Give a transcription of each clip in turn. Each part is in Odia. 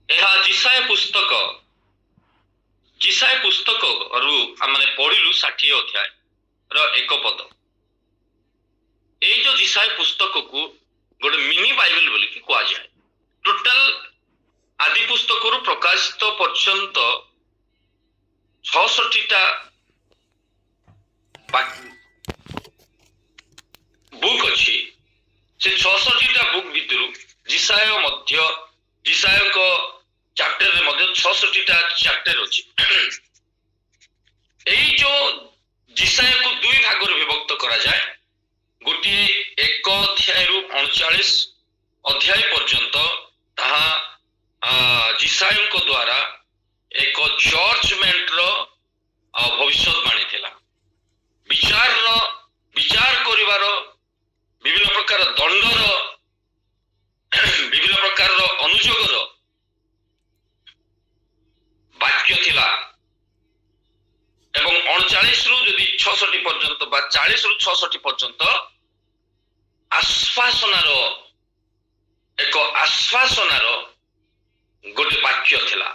ଏହା जिसाय पुस्तक रु आमने पढ़िलु 60 अध्याय रो एक पद। ए जो जिसाय पुस्तक को गोटे मिनी बाइबल बोली कि कुआ जाए। टोटल आदि पुस्तक रु प्रकाशित पर्यंत 66टा बुक अच्छी से 66टा बुक भितर जिसाय चैप्टर रे मध्य 66टा चैप्टर अच्छी। एई जो जिसाय को दुई भाग रे विभक्त करा जाए। गोटे 1 अध्याय रु 39 अध्याय पर्यंत ताहा जिसाय को द्वारा एक जजमेंट रो भविष्यवाणी थिला। विचार करिवार विभिन्न प्रकार दंडर विभिन्न प्रकार अनुजोगर वाक्य थिला एवं 39 रु यदि 66 पर्यंत बा 40 रु 66 पर्यंत आश्वासनार गोटे वाक्य थिला।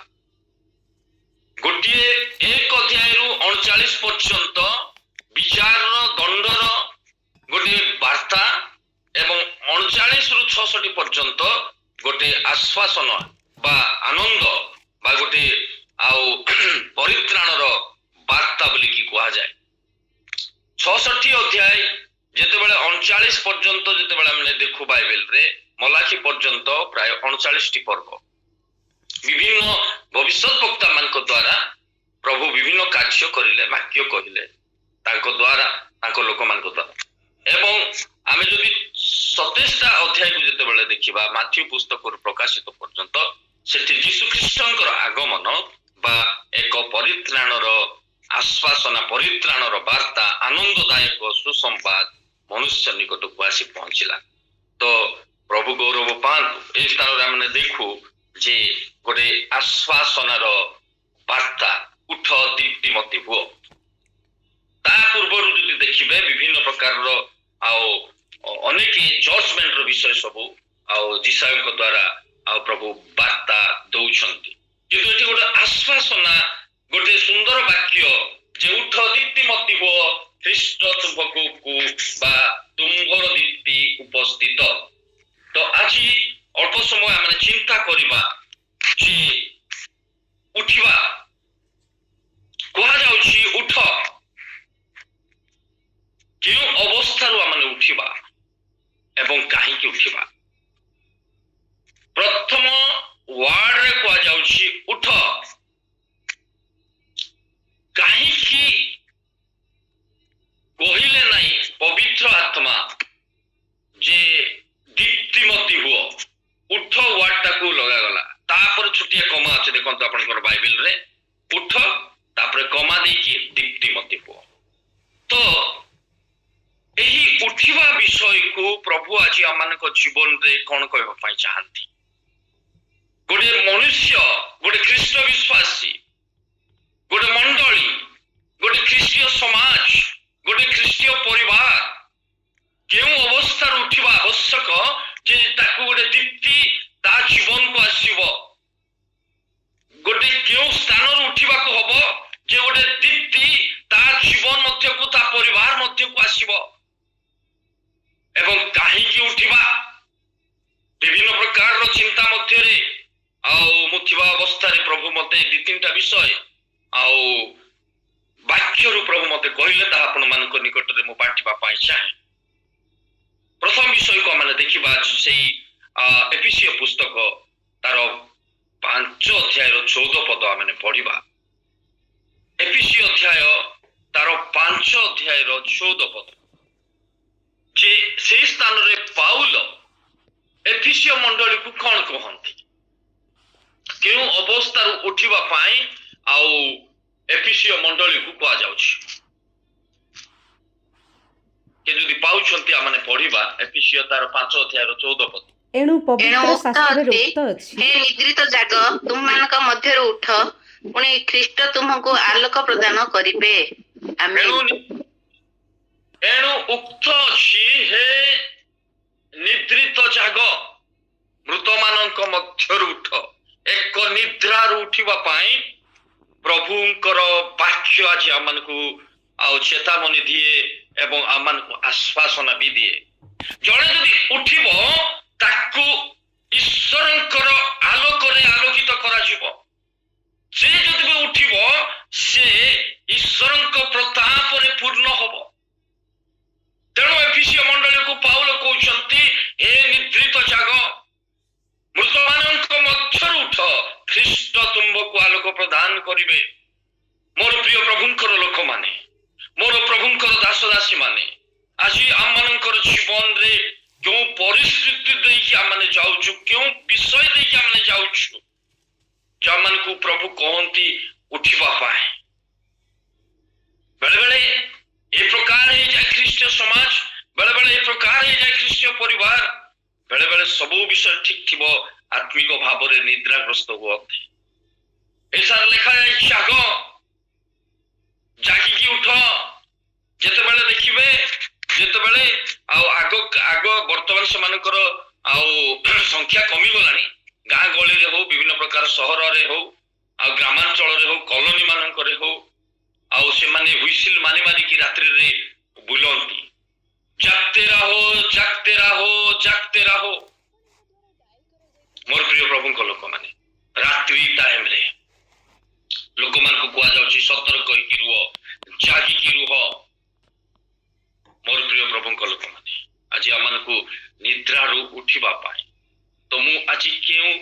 गोटे 1 अध्याय रु 39 पर्यंत विचार दंडर गोटे वार्ता एवं 39 रु 66 पर्यंत गोटे आश्वासन बा आनंद बा गोटे परित्राणर वार्ता बोली कि कहा जाए। 66 अध्याय जेतेबेले 39 पर्यंत जेतेबेले हमने देखु बाइबल रे मलाखी पर्यंत प्राय 39टी पर्व विभिन्न भविष्यत वक्ता मानक द्वारा प्रभु विभिन्न कार्य करिले वाक्य कहिले तांको द्वारा तांको लोक मानक द्वारा। एवं आमे जदि 27टा अध्याय को जेतेबेले देखिबा माथ्यू पुस्तक प्रकाशित पर्यंत सेठी यीशु ख्रीष्टंकर आगमन बा एक परित्राणर आश्वासना परित्राणर वार्ता आनंददायक सुसंवाद मनुष्य निकट को आसी पहुंचला। तो प्रभु गौरव पांतु ए स्थान रे हमने देखु जे गोटे आश्वासनार वार्ता उठ दीप्तिमती हुओ। ता पूर्व यदि देखिबे विभिन्न प्रकार अनेक जजमेंट विषय सब जिसाय द्वारा प्रभु वार्ता दौछंती। किंतु एटी गोटे आश्वासना गोटे सुंदर वाक्य जे उठ दीप्तिमती हुओ ख्रीष्ट तुमको बा तुम्भर दीप्ति उपस्थित। तो आज अल्प समय आम चिंता करिबा जे उठिबा कहा जाउछि उठ क्यों अवस्था आम उठिबा एवं कहीं उठिबा। प्रथम वार्ड रे कहा जाउछि उठ कहीं कहिले नहीं पवित्र आत्मा जे दीप्तिमती हुओ उठ वार्ड टाकू लगा गला। तापर छुटिया कमा अच्छे देखो अपन बाइबल रे उठ तापर कमा देकी दीप्तिमती हुओ। तो यही उठिबा विषय को प्रभु आज आम जीवन रे कौन कहबा चाहती। गोटे मनुष्य गोटे ख्रीष्ट विश्वासी गोटे मंडली गोटे ख्रीष्टीय समाज गोटे ख्रीष्टीय परिवार क्यों अवस्था उठिबा आवश्यक जे ताकू गोटे दीप्ति ता जीवन को आसीबो। गोटे क्यों स्थान उठिबा को हबो जे गोटे दीप्ति ता जीवन मध्य को ता परिवार मध्य को आसीबो। एवं कहीं उठिबा विभिन्न प्रकार चिंता मध्य रे मुथिबा अवस्था रे प्रभु मते 2-3टा विषय वाक्य रु प्रभु मते कहले ता आपण मानक निकट रे मो बांटिबा पाई चाहे। प्रथम विषय को माने देखिबा सेही एफिसियो पुस्तक तार 5 अध्याय रो 14 पद आमे पढ़िबा। एफिसियो अध्याय तार 5 अध्याय रो 14 पद जे से स्थान रे पाउल एफिसियो मंडली को कौन कहंती क्यों अवस्था उठिबा पाई एफिसियो मंडली को कहा जाउछि। के जदि पाउछंती आमने पढ़िबा एफिसियो तार 5 अध्याय रो 14 पद। एणु पवित्र शास्त्र रे उक्त अछि हे निद्रित जाग तुम मानक मध्य उठ पुणी ख्रीष्ट तुमको आलोक प्रदान करिबे। आमेन। एणु उक्त अछि हे निद्रित जाग मृत मानक मध्य उठ एक ନିଦ୍ରାରୁ ଉଠିବା ପାଇଁ ପ୍ରଭୁଙ୍କର ବାକ୍ୟ ଆଜି ଆମମାନଙ୍କୁ ଆଉ ଚେତାବନୀ ଦିଏ ଏବଂ ଆମମାନଙ୍କୁ ଆଶ୍ୱାସନା ବି ଦିଏ। ଜଣେ ଯଦି ଉଠିବ ତାକୁ ଈଶ୍ୱରଙ୍କର ଆଲୋକରେ ଆଲୋକିତ କରାଯିବ। ସେ ଯଦି ବି ଉଠିବ ସେ ଈଶ୍ୱରଙ୍କ ପ୍ରତାପରେ ପୂର୍ଣ୍ଣ ହବ। ତେଣୁ ଏଫିସିୟ ମଣ୍ଡଳୀକୁ ପାଉଲ କହୁଛନ୍ତି, ହେ ନିଦ୍ରିତ ଜାଗ, ମୃତମାନଙ୍କ ମଧ୍ୟରୁ ଉଠ, ଖ୍ରୀଷ୍ଟ ତୁମ୍ଭକୁ ଆଲୋକ ପ୍ରଦାନ କରିବେ। ମୋର ପ୍ରିୟ ପ୍ରଭୁଙ୍କର ଲୋକମାନେ, ମୋର ପ୍ରଭୁଙ୍କର ଦାସ ଦାସୀ ମାନେ, ଆଜି ଆମମାନଙ୍କର ଜୀବନରେ କେଉଁ ପରିସ୍ଥିତି ଦେଇକି ଆମେ ଯାଉଛୁ, କେଉଁ ବିଷୟ ଦେଇକି ଆମେ ଯାଉଛୁ, ଯାମାନଙ୍କୁ ପ୍ରଭୁ କହନ୍ତି ଉଠିବା ପାଇଁ। ବେଳେ ବେଳେ ଏ ପ୍ରକାର ହେଇଯାଏ ଖ୍ରୀଷ୍ଟୀୟ ସମାଜ, ବେଳେ ବେଳେ ଏ ପ୍ରକାର ହେଇଯାଏ ଖ୍ରୀଷ୍ଟୀୟ ପରିବାର, ବେଳେ ବେଳେ ସବୁ ବିଷୟ ଠିକ ଥିବ, ଆତ୍ମିକ ଭାବରେ ନିଦ୍ରାଗ୍ରସ୍ତ ହୁଅନ୍ତି। ଏଠାରେ ଲେଖାଯାଇଛି ଜାଗ, ଜାଗିକି ଉଠ। ଯେତେବେଳେ ଦେଖିବେ, ଯେତେବେଳେ ଆଉ ଆଗ ବର୍ତ୍ତମାନ ସେମାନଙ୍କର ଆଉ ସଂଖ୍ୟା କମିଗଲାଣି, ଗାଁ ଗହଳିରେ ହଉ, ବିଭିନ୍ନ ପ୍ରକାର ସହରରେ ହଉ, ଆଉ ଗ୍ରାମାଞ୍ଚଳରେ ହଉ, କଲୋନୀ ମାନଙ୍କରେ ହଉ, ଆଉ ସେମାନେ ହୁଇସିଲ ମାରି ମାରିକି ରାତ୍ରିରେ ବୁଲନ୍ତି, ଜାଗତେ ରହୋ, ଜାଗତେ ରହୋ, ଜାଗତେ ରହୋ। ମୋର ପ୍ରିୟ ପ୍ରଭୁଙ୍କ ଲୋକମାନେ, ରାତ୍ରି ଟାଇମରେ ଲୋକମାନଙ୍କୁ କୁହାଯାଉଛି ସତର୍କ ହେଇକି ରୁହ, ଜାଗିକି ରୁହ। ମୋର ପ୍ରିୟ ପ୍ରଭୁଙ୍କ ଲୋକମାନେ, ଆଜି ଆମମାନଙ୍କୁ ନିଦ୍ରାରୁ ଉଠିବା ପାଇଁ, ତ ମୁଁ ଆଜି କେଉଁ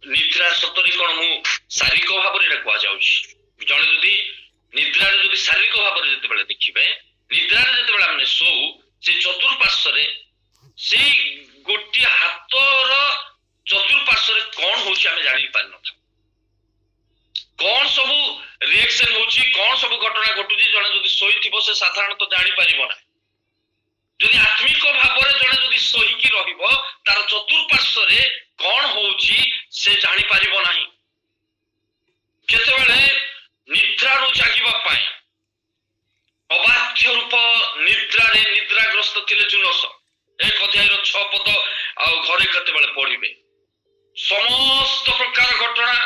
ନିଦ୍ରା ସତରେ କଣ ମୁଁ ଶାରୀରିକ ଭାବରେ ଏଟା କୁହାଯାଉଛି। ଜଣେ ଯଦି ନିଦ୍ରାରେ ଯଦି ଶାରୀରିକ ଭାବରେ ଯେତେବେଳେ ଦେଖିବେ, ନିଦ୍ରାରେ ଯେତେବେଳେ ଆମେ ଶୋଉ, ସେ ଚତୁଃପାର୍ଶ୍ୱରେ ସେଇ ଗୋଟିଏ ହାତର ଚତୁଃପାର୍ଶ୍ୱରେ କଣ ହଉଛି ଆମେ ଜାଣି ପାରିନଥାଉ। କଣ ସବୁ ରିଏକ୍ସନ ହଉଛି, କଣ ସବୁ ଘଟଣା ଘଟୁଛି, ଜଣେ ଯଦି ଶୋଇଥିବ ସେ ସାଧାରଣତଃ ଜାଣିପାରିବ ନାହିଁ। ଯଦି ଆତ୍ମିକ ଭାବରେ ଜଣେ ଯଦି ଶୋଇକି ରହିବ, ତାର ଚତୁଃପାର୍ଶ୍ୱରେ କଣ ହଉଛି ସେ ଜାଣିପାରିବ ନାହିଁ। ଯେତେବେଳେ ନିଦ୍ରାରୁ ଜାଗିବା ପାଇଁ ଅବାଧ୍ୟ ରୂପ ନିଦ୍ରାରେ ନିଦ୍ରାଗ୍ରସ୍ତ ଥିଲେ ଜୁନସ, 1 ଅଧ୍ୟାୟର 6 ପଦ ଆଉ ଘରେ କେତେବେଳେ ପଢିବେ, ସମସ୍ତ ପ୍ରକାର ଘଟଣା।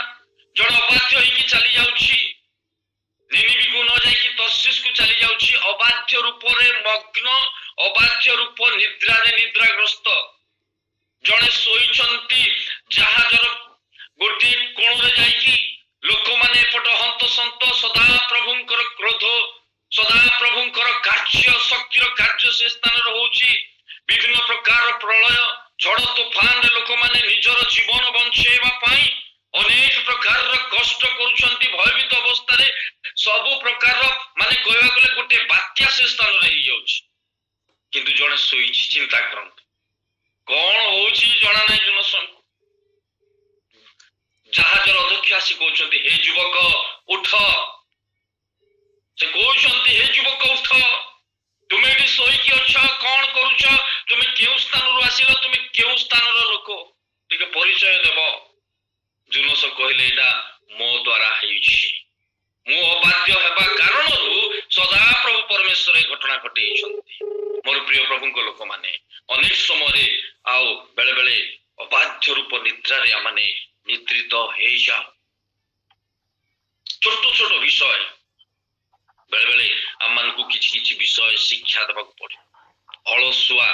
ଜଣେ ଅବାଧ୍ୟ ହେଇକି ଚାଲି ଯାଉଛି, ନିନିବିକୁ ନ ଯାଇକି ତର୍ଷିସକୁ ଚାଲି ଯାଉଛି, ଅବାଧ୍ୟ ରୂପରେ ମଗ୍ନ, ଅବାଧ୍ୟ ରୂପ ନିଦ୍ରାରେ ନିଦ୍ରାଗ୍ରସ୍ତ। ଜଣେ ଶୋଇଛନ୍ତି ଜାହାଜର ଗୋଟିଏ କୋଣରେ ଯାଇକି, ଲୋକମାନେ ଏପଟ ହନ୍ତସନ୍ତ, ସଦା ପ୍ରଭୁଙ୍କର କ୍ରୋଧ, ସଦା ପ୍ରଭୁଙ୍କର କାର୍ଯ୍ୟ, ଶକ୍ତିର କାର୍ଯ୍ୟ ସେ ସ୍ଥାନରେ ହଉଛି। ବିଭିନ୍ନ ପ୍ରକାର ପ୍ରଳୟ, ଝଡ ତୋଫାନରେ ଲୋକମାନେ ନିଜର ଜୀବନ ବଞ୍ଚେଇବା ପାଇଁ ଅନେକ ପ୍ରକାରର କଷ୍ଟ କରୁଛନ୍ତି, ଭୟଭୀତ ଅବସ୍ଥାରେ ସବୁ ପ୍ରକାର ମାନେ କହିବାକୁ ଗଲେ ଗୋଟେ ବାତ୍ୟା ସେ ସ୍ଥାନରେ ହେଇଯାଉଛି। କିନ୍ତୁ ଜଣେ ଶୋଇଛି, ଚିନ୍ତା କରନ୍ତୁ କଣ ହଉଛି ଜଣା ନାହିଁ। ଜନସଂଖ୍ୟା ଜାହାଜର ଅଧ୍ୟକ୍ଷ ଆସି କହୁଛନ୍ତି, ହେ ଯୁବକ ଉଠ। ସେ କହୁଛନ୍ତି, ହେ ଯୁବକ ଉଠ, ତୁମେ ଏଠି ଶୋଇକି ଅଛ, କଣ କରୁଛ, ତୁମେ କେଉଁ ସ୍ଥାନରୁ ଆସିଲ, ତୁମେ କେଉଁ ସ୍ଥାନର ଲୋକ, ଟିକେ ପରିଚୟ ଦେବ। ଜୁନସ କହିଲେ, ଏଇଟା ମୋ ଦ୍ୱାରା ହେଇଛି, ମୁଁ ଅବାଧ୍ୟ ହେବା କାରଣରୁ ସଦାପ୍ରଭୁ ପରମେଶ୍ୱର ଏ ଘଟଣା ଘଟେଇଛନ୍ତି। ମୋର ପ୍ରିୟ ପ୍ରଭୁଙ୍କ ଲୋକମାନେ, ଅନେକ ସମୟରେ ଆଉ ବେଳେ ବେଳେ ଅବାଧ୍ୟ ରୂପ ନିଦ୍ରାରେ ଆମେ ନିଦ୍ରିତ ହେଇଯାଉ। ଛୋଟ ଛୋଟ ବିଷୟ, ବେଳେ ବେଳେ ଆମମାନଙ୍କୁ କିଛି କିଛି ବିଷୟ ଶିକ୍ଷା ଦେବାକୁ ପଡେ। ଅଳସୁଆ,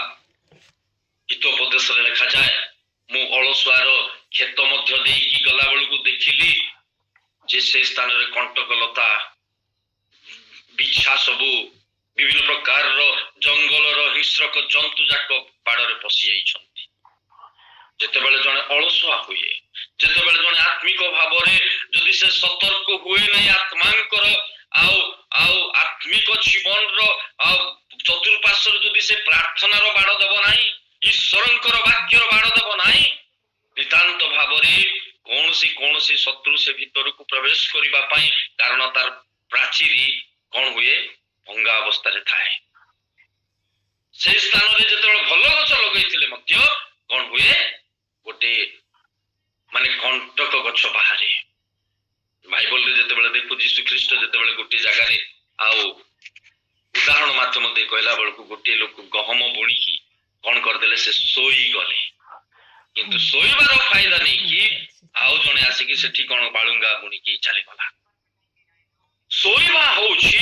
ହିତୋପଦେଶରେ ଲେଖାଯାଏ, ମୁଁ ଅଳସୁଆର କ୍ଷେତ ମଧ୍ୟ ଦେଇକି ଗଲା ବେଳକୁ ଦେଖିଲି ଯେ ସେ ସ୍ଥାନରେ କଣ୍ଟକଲତା, ବିଛା ସବୁ ବିଭିନ୍ନ ପ୍ରକାରର ଜଙ୍ଗଲର ହିଂସ୍ରକ ଜନ୍ତୁ ଯାକ ବାଡରେ ପଶି ଯାଇଛନ୍ତି। ଯେତେବେଳେ ଜଣେ ଅଳସୁଆ ହୁଏ, ଯେତେବେଳେ ଜଣେ ଆତ୍ମିକ ଭାବରେ ଯଦି ସେ ସତର୍କ ହୁଏ ନାହିଁ, ଆତ୍ମାଙ୍କର ଆଉ ଆତ୍ମିକ ଜୀବନର ଆଉ ଚତୁଃପାର୍ଶ୍ୱରେ ଯଦି ସେ ପ୍ରାର୍ଥନାର ବାଡ଼ ଦେବ ନାହିଁ, ଈଶ୍ୱରଙ୍କର ବାକ୍ୟର ବାଡ଼ ଦେବ ନାହିଁ, ନିତାନ୍ତ ଭାବରେ କୌଣସି ଶତ୍ରୁ ସେ ଭିତରକୁ ପ୍ରବେଶ କରିବା ପାଇଁ, କାରଣ ତାର ପ୍ରାଚୀରୀ କଣ ହୁଏ, ଭଙ୍ଗା ଅବସ୍ଥାରେ ଥାଏ। ସେ ସ୍ଥାନରେ ଯେତେବେଳେ ଭଲ ଗଛ ଲଗେଇଥିଲେ ମଧ୍ୟ କଣ ହୁଏ, ଗୋଟେ ମାନେ କଣ୍ଟକ ଗଛ ବାହାରେ। ବାଇବଲରେ ଯେତେବେଳେ ଦେଖୁ, ଯୀଶୁ ଖ୍ରୀଷ୍ଟ ଯେତେବେଳେ ଗୋଟିଏ ଜାଗାରେ ଆଉ ଉଦାହରଣ ମାଧ୍ୟମ ଦେଇ କହିଲା ବେଳକୁ, ଗୋଟିଏ ଲୋକ ଗହମ ବୁଣିକି କଣ କରିଦେଲେ, ସେ ଶୋଇଗଲେ। କିନ୍ତୁ ଶୋଇବାର ଫାଇଦା ନେଇକି ଆଉ ଜଣେ ଆସିକି ସେଠି କଣ ବାଳୁଙ୍ଗା ବୁଣିକି ଚାଲିଗଲା। ଶୋଇବା ହଉଛି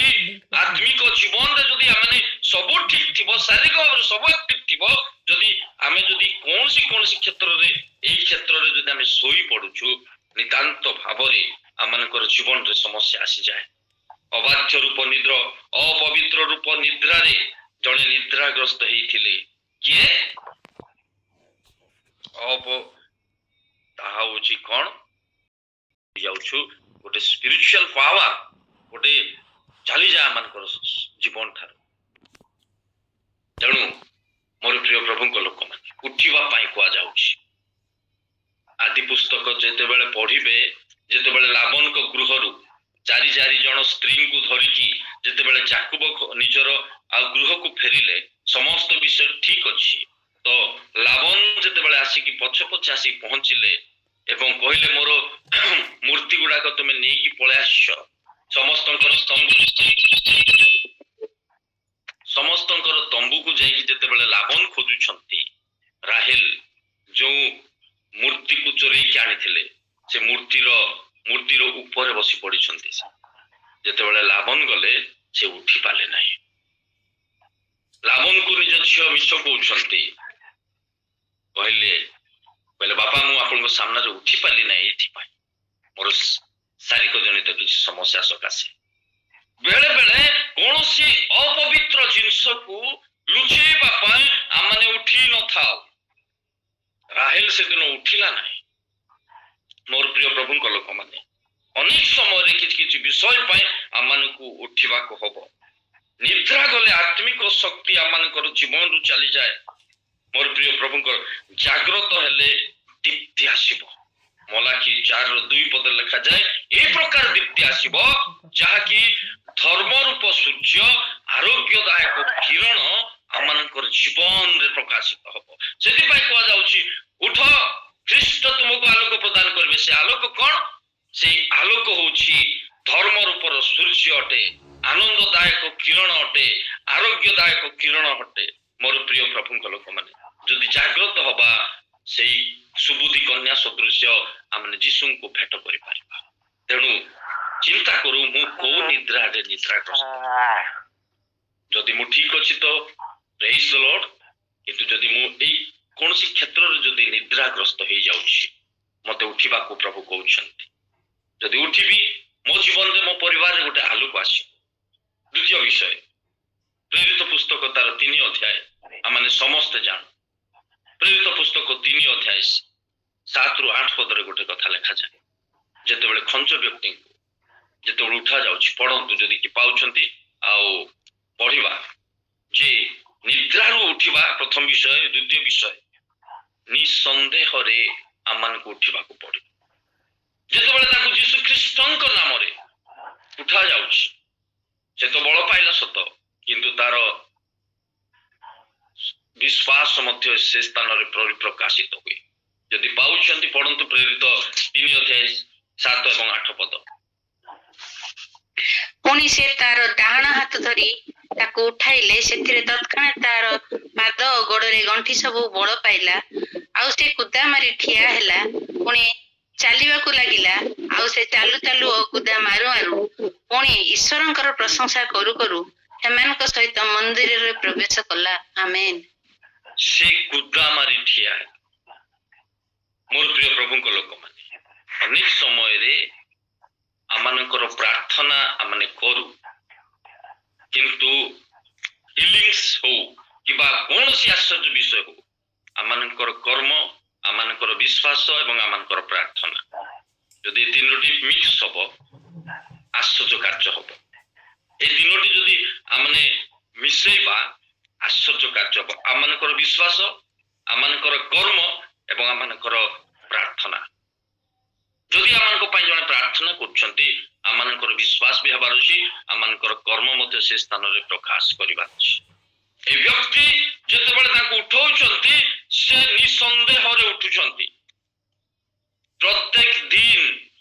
ଆତ୍ମିକ ଜୀବନରେ ଯଦି ଆମେ ସବୁ ଠିକ ଥିବ, ଶାରୀରିକ ଭାବରେ ସବୁ ଆକ୍ଟିଭ ଥିବ, ଯଦି ଆମେ ଯଦି କୌଣସି କ୍ଷେତ୍ରରେ ଏଇ କ୍ଷେତ୍ରରେ ଯଦି ଆମେ ଶୋଇ ପଡୁଛୁ, ନିତାନ୍ତ ଭାବରେ ଆମମାନଙ୍କର ଜୀବନରେ ସମସ୍ୟା ଆସିଯାଏ। ଅବାଧ୍ୟ ରୂପ ନିଦ୍ର, ଅପବିତ୍ର ରୂପ ନିଦ୍ରାରେ ଜଣେ ନିଦ୍ରାଗ୍ରସ୍ତ ହେଇଥିଲେ। କିଏ? ତାହା ହଉଛି କଣ ଯାଉଛୁ ଗୋଟେ ସ୍ପିରିଚୁଆଲ ପାୱାର ଗୋଟେ ଚାଲିଯାଏ ଆମମାନଙ୍କର ଜୀବନ ଠାରୁ। ତେଣୁ ମୋର ପ୍ରିୟ ପ୍ରଭୁଙ୍କ ଲୋକମାନେ, ଉଠିବା ପାଇଁ କୁହାଯାଉଛି। ଆଦି ପୁସ୍ତକ ଯେତେବେଳେ ପଢିବେ, ଯେତେବେଳେ ଲାବନଙ୍କ ଗୃହରୁ ଚାରି ଜଣ ସ୍ତ୍ରୀଙ୍କୁ ଧରିକି ଯେତେବେଳେ ଯାକୁବ ନିଜର ଆଉ ଗୃହକୁ ଫେରିଲେ, ସମସ୍ତ ବିଷୟ ଠିକ ଅଛି। ତ ଲାବନ ଯେତେବେଳେ ଆସିକି ପଛେ ଆସିକି ପହଞ୍ଚିଲେ ଏବଂ କହିଲେ ମୋର ମୂର୍ତ୍ତି ଗୁଡାକ ତୁମେ ନେଇକି ପଳେଇ ଆସିଛ, ସମସ୍ତଙ୍କର ତମ୍ବୁକୁ ଯାଇକି ଯେତେବେଳେ ଲାବନ ଖୋଜୁଛନ୍ତି, ରାହେଲ ଯୋଉ ମୂର୍ତ୍ତିକୁ ଚୋରେଇକି ଆଣିଥିଲେ ସେ ମୂର୍ତ୍ତିର ଉପରେ ବସି ପଡିଛନ୍ତି। ଯେତେବେଳେ ଲାବନ ଗଲେ ସେ ଉଠି ପାରିଲେ ନାହିଁ। ଲାବନକୁ ନିଜ ଝିଅ ମିଛ କହୁଛନ୍ତି, କହିଲେ ବାପା ମୁଁ ଆପଣଙ୍କ ସାମ୍ନାରେ ଉଠି ପାରିଲି ନାହିଁ ଏଥିପାଇଁ ମୋର ଶାରୀରିକ ଜନିତ କିଛି ସମସ୍ୟା ସକାଶେ। ବେଳେ ବେଳେ କୌଣସି ଅପବିତ୍ର ଜିନିଷକୁ ଲୁଚେଇବା ପାଇଁ ଆମେ ଉଠି ନଥାଉ। ରାହେଲ ସେଦିନ ଉଠିଲା ନାହିଁ। ମୋର ପ୍ରିୟ ପ୍ରଭୁଙ୍କ ଲୋକମାନେ, ଅନେକ ସମୟରେ କିଛି ବିଷୟ ପାଇଁ ଆମମାନଙ୍କୁ ଉଠିବାକୁ ହବ। ନିଦ୍ରା ଗଲେ ଆତ୍ମିକ ଶକ୍ତି ଆମମାନଙ୍କର ଜୀବନରୁ ଚାଲିଯାଏ। ମୋର ପ୍ରିୟ ପ୍ରଭୁଙ୍କର ଜାଗ୍ରତ ହେଲେ ଦୀପ୍ତି ଆସିବ। ମଲାଖି 4:2 ଲେଖାଯାଏ, ଏ ପ୍ରକାର ଦୀପ୍ତି ଆସିବ ଯାହାକି ଧର୍ମ ରୂପ ସୂର୍ଯ୍ୟ ଆରୋଗ୍ୟଦାୟକ କିରଣ ଆମମାନଙ୍କର ଜୀବନରେ ପ୍ରକାଶିତ ହବ। ସେଥିପାଇଁ କୁହାଯାଉଛି ଉଠ, ଖ୍ରୀଷ୍ଟ ତୁମକୁ ଆଲୋକ ପ୍ରଦାନ କରିବେ। ସେ ଆଲୋକ କଣ? ସେଇ ଆଲୋକ ହଉଛି ଧର୍ମ ରୂପର ସୂର୍ଯ୍ୟ ଅଟେ, ଆନନ୍ଦଦାୟକ କିରଣ ଅଟେ, ଆରୋଗ୍ୟଦାୟକ କିରଣ ଅଟେ। ମୋର ପ୍ରିୟ ପ୍ରଭୁଙ୍କ ଲୋକମାନେ, ଯଦି ଜାଗ୍ରତ ହବା, ସେଇ ସୁବୁଦ୍ଧି କନ୍ୟା ସଦୃଶ୍ୟ ଆମେ ଯୀଶୁଙ୍କୁ ଭେଟ କରିପାରିବା। ତେଣୁ ଚିନ୍ତା କରୁ, ମୁଁ କୋଉ ନିଦ୍ରାରେ ନିଦ୍ରାଗ୍ରସ୍ତ। ଯଦି ମୁଁ ଠିକ ଅଛି ତ ପ୍ରେଜ୍ ଦ ଲର୍ଡ, କିନ୍ତୁ ଯଦି ମୁଁ ଏଇ କୌଣସି କ୍ଷେତ୍ରରେ ଯଦି ନିଦ୍ରାଗ୍ରସ୍ତ ହେଇଯାଉଛି, ମତେ ଉଠିବାକୁ ପ୍ରଭୁ କହୁଛନ୍ତି। ଯଦି ଉଠିବି, ମୋ ଜୀବନରେ ମୋ ପରିବାରରେ ଗୋଟେ ଆଲୋକ ଆସିବ। ଦ୍ୱିତୀୟ ବିଷୟ, ପ୍ରେରିତ ପୁସ୍ତକ ତାର 3 ଅଧ୍ୟାୟ ଆମେ ସମସ୍ତେ ଜାଣୁ। ପ୍ରେରିତ ପୁସ୍ତକ 3 ଅଧ୍ୟାୟ 7-8 ଗୋଟେ କଥା ଲେଖାଯାଏ, ଯେତେବେଳେ ଖଞ୍ଜ ବ୍ୟକ୍ତିଙ୍କୁ ଯେତେବେଳେ ଉଠା ଯାଉଛି, ପଢନ୍ତୁ ଯଦି କି ପାଉଛନ୍ତି ଆଉ ପଢିବା, ଯେ ନିଦ୍ରାରୁ ଉଠିବା ପ୍ରଥମ ବିଷୟ। ଦ୍ୱିତୀୟ ବିଷୟ, ନିଃସନ୍ଦେହରେ ଆମମାନଙ୍କୁ ଉଠିବାକୁ ପଡିବ। ଯେତେବେଳେ ତାକୁ ଯୀଶୁ ଖ୍ରୀଷ୍ଟଙ୍କ ନାମରେ ଉଠା ଯାଉଛି, ସେ ତ ବଳ ପାଇଲା ସତ, କିନ୍ତୁ ତାର ବିଶ୍ୱାସ ମଧ୍ୟ ସେ ସ୍ଥାନରେ ପରିପ୍ରକାଶିତ ହୁଏ। ଯଦି ପାଉଛନ୍ତି ପଢନ୍ତୁ ପ୍ରେରିତ 3 ଅଧ୍ୟାୟ 7 ଏବଂ 8 ପଦ। ପୁଣି ସେ ତାର ଡାହାଣ ହାତ ଧରି ତାକୁ ଉଠାଇଲେ, ସେଥିରେ ତତ୍କ୍ଷଣାତ୍ ତାର ପାଦ ଓ ଗୋଡରେ ଗଣ୍ଠି ସବୁ ବଳ ପାଇଲା, ଆଉ ସେ କୁଦା ମାରି ଠିଆ ହେଲା। ପୁଣି ଚାଲିବାକୁ ଲାଗିଲା, ଆଉ ସେ ଚାଲୁ ଚାଲୁ ଓ କୁଦା ମାରୁ ମାରୁ ପୁଣି ଈଶ୍ୱରଙ୍କର ପ୍ରଶଂସା କରୁ କରୁ ସେମାନଙ୍କ ସହିତ ମନ୍ଦିରରେ ପ୍ରବେଶ କଲା। ଆମେନ୍। ସେ କୁଦା ମାରି ଠିଆ ହେଲା। ମୋର ପ୍ରିୟ ପ୍ରଭୁଙ୍କ ଲୋକମାନେ, ଅନେକ ସମୟରେ ଆମମାନଙ୍କର ପ୍ରାର୍ଥନା ଆମେ କରୁ, କିନ୍ତୁ ହିଲିଂସ୍ ହଉ କିମ୍ବା କୌଣସି ଆଶ୍ଚର୍ଯ୍ୟ ବିଷୟ ହଉ, ଆମମାନଙ୍କର କର୍ମ, ଆମମାନଙ୍କର ବିଶ୍ୱାସ ଏବଂ ଆମମାନଙ୍କର ପ୍ରାର୍ଥନା ଯଦି 3ଟି ମିକ୍ସ ହବ, ଆଶ୍ଚର୍ଯ୍ୟ କାର୍ଯ୍ୟ ହବ। এই 3ଟି ଯଦି ଆମେ ମିଶେଇବା, ଆଶ୍ଚର୍ଯ୍ୟ କାର୍ଯ୍ୟ ହବ। ଆମମାନଙ୍କର ବିଶ୍ୱାସ, ଆମମାନଙ୍କର କର୍ମ ଏବଂ ଆମମାନଙ୍କର ପ୍ରାର୍ଥନା। ଯଦି ଆମମାନଙ୍କ ପାଇଁ ଜଣେ ପ୍ରାର୍ଥନା କରୁଛନ୍ତି, ଆମମାନଙ୍କର ବିଶ୍ୱାସ ବି ହେବାର ଅଛି, ଆମମାନଙ୍କର କର୍ମ ମଧ୍ୟ ସେ ସ୍ଥାନରେ ପ୍ରକାଶ କରିବାର ଅଛି। এই ବ୍ୟକ୍ତି ଯେତେବେଳେ ତାଙ୍କୁ ଉଠାଉଛନ୍ତି, ସେ ନିଃସନ୍ଦେହରେ ଉଠୁଛନ୍ତି। ପ୍ରତ୍ୟେକ ଦିନ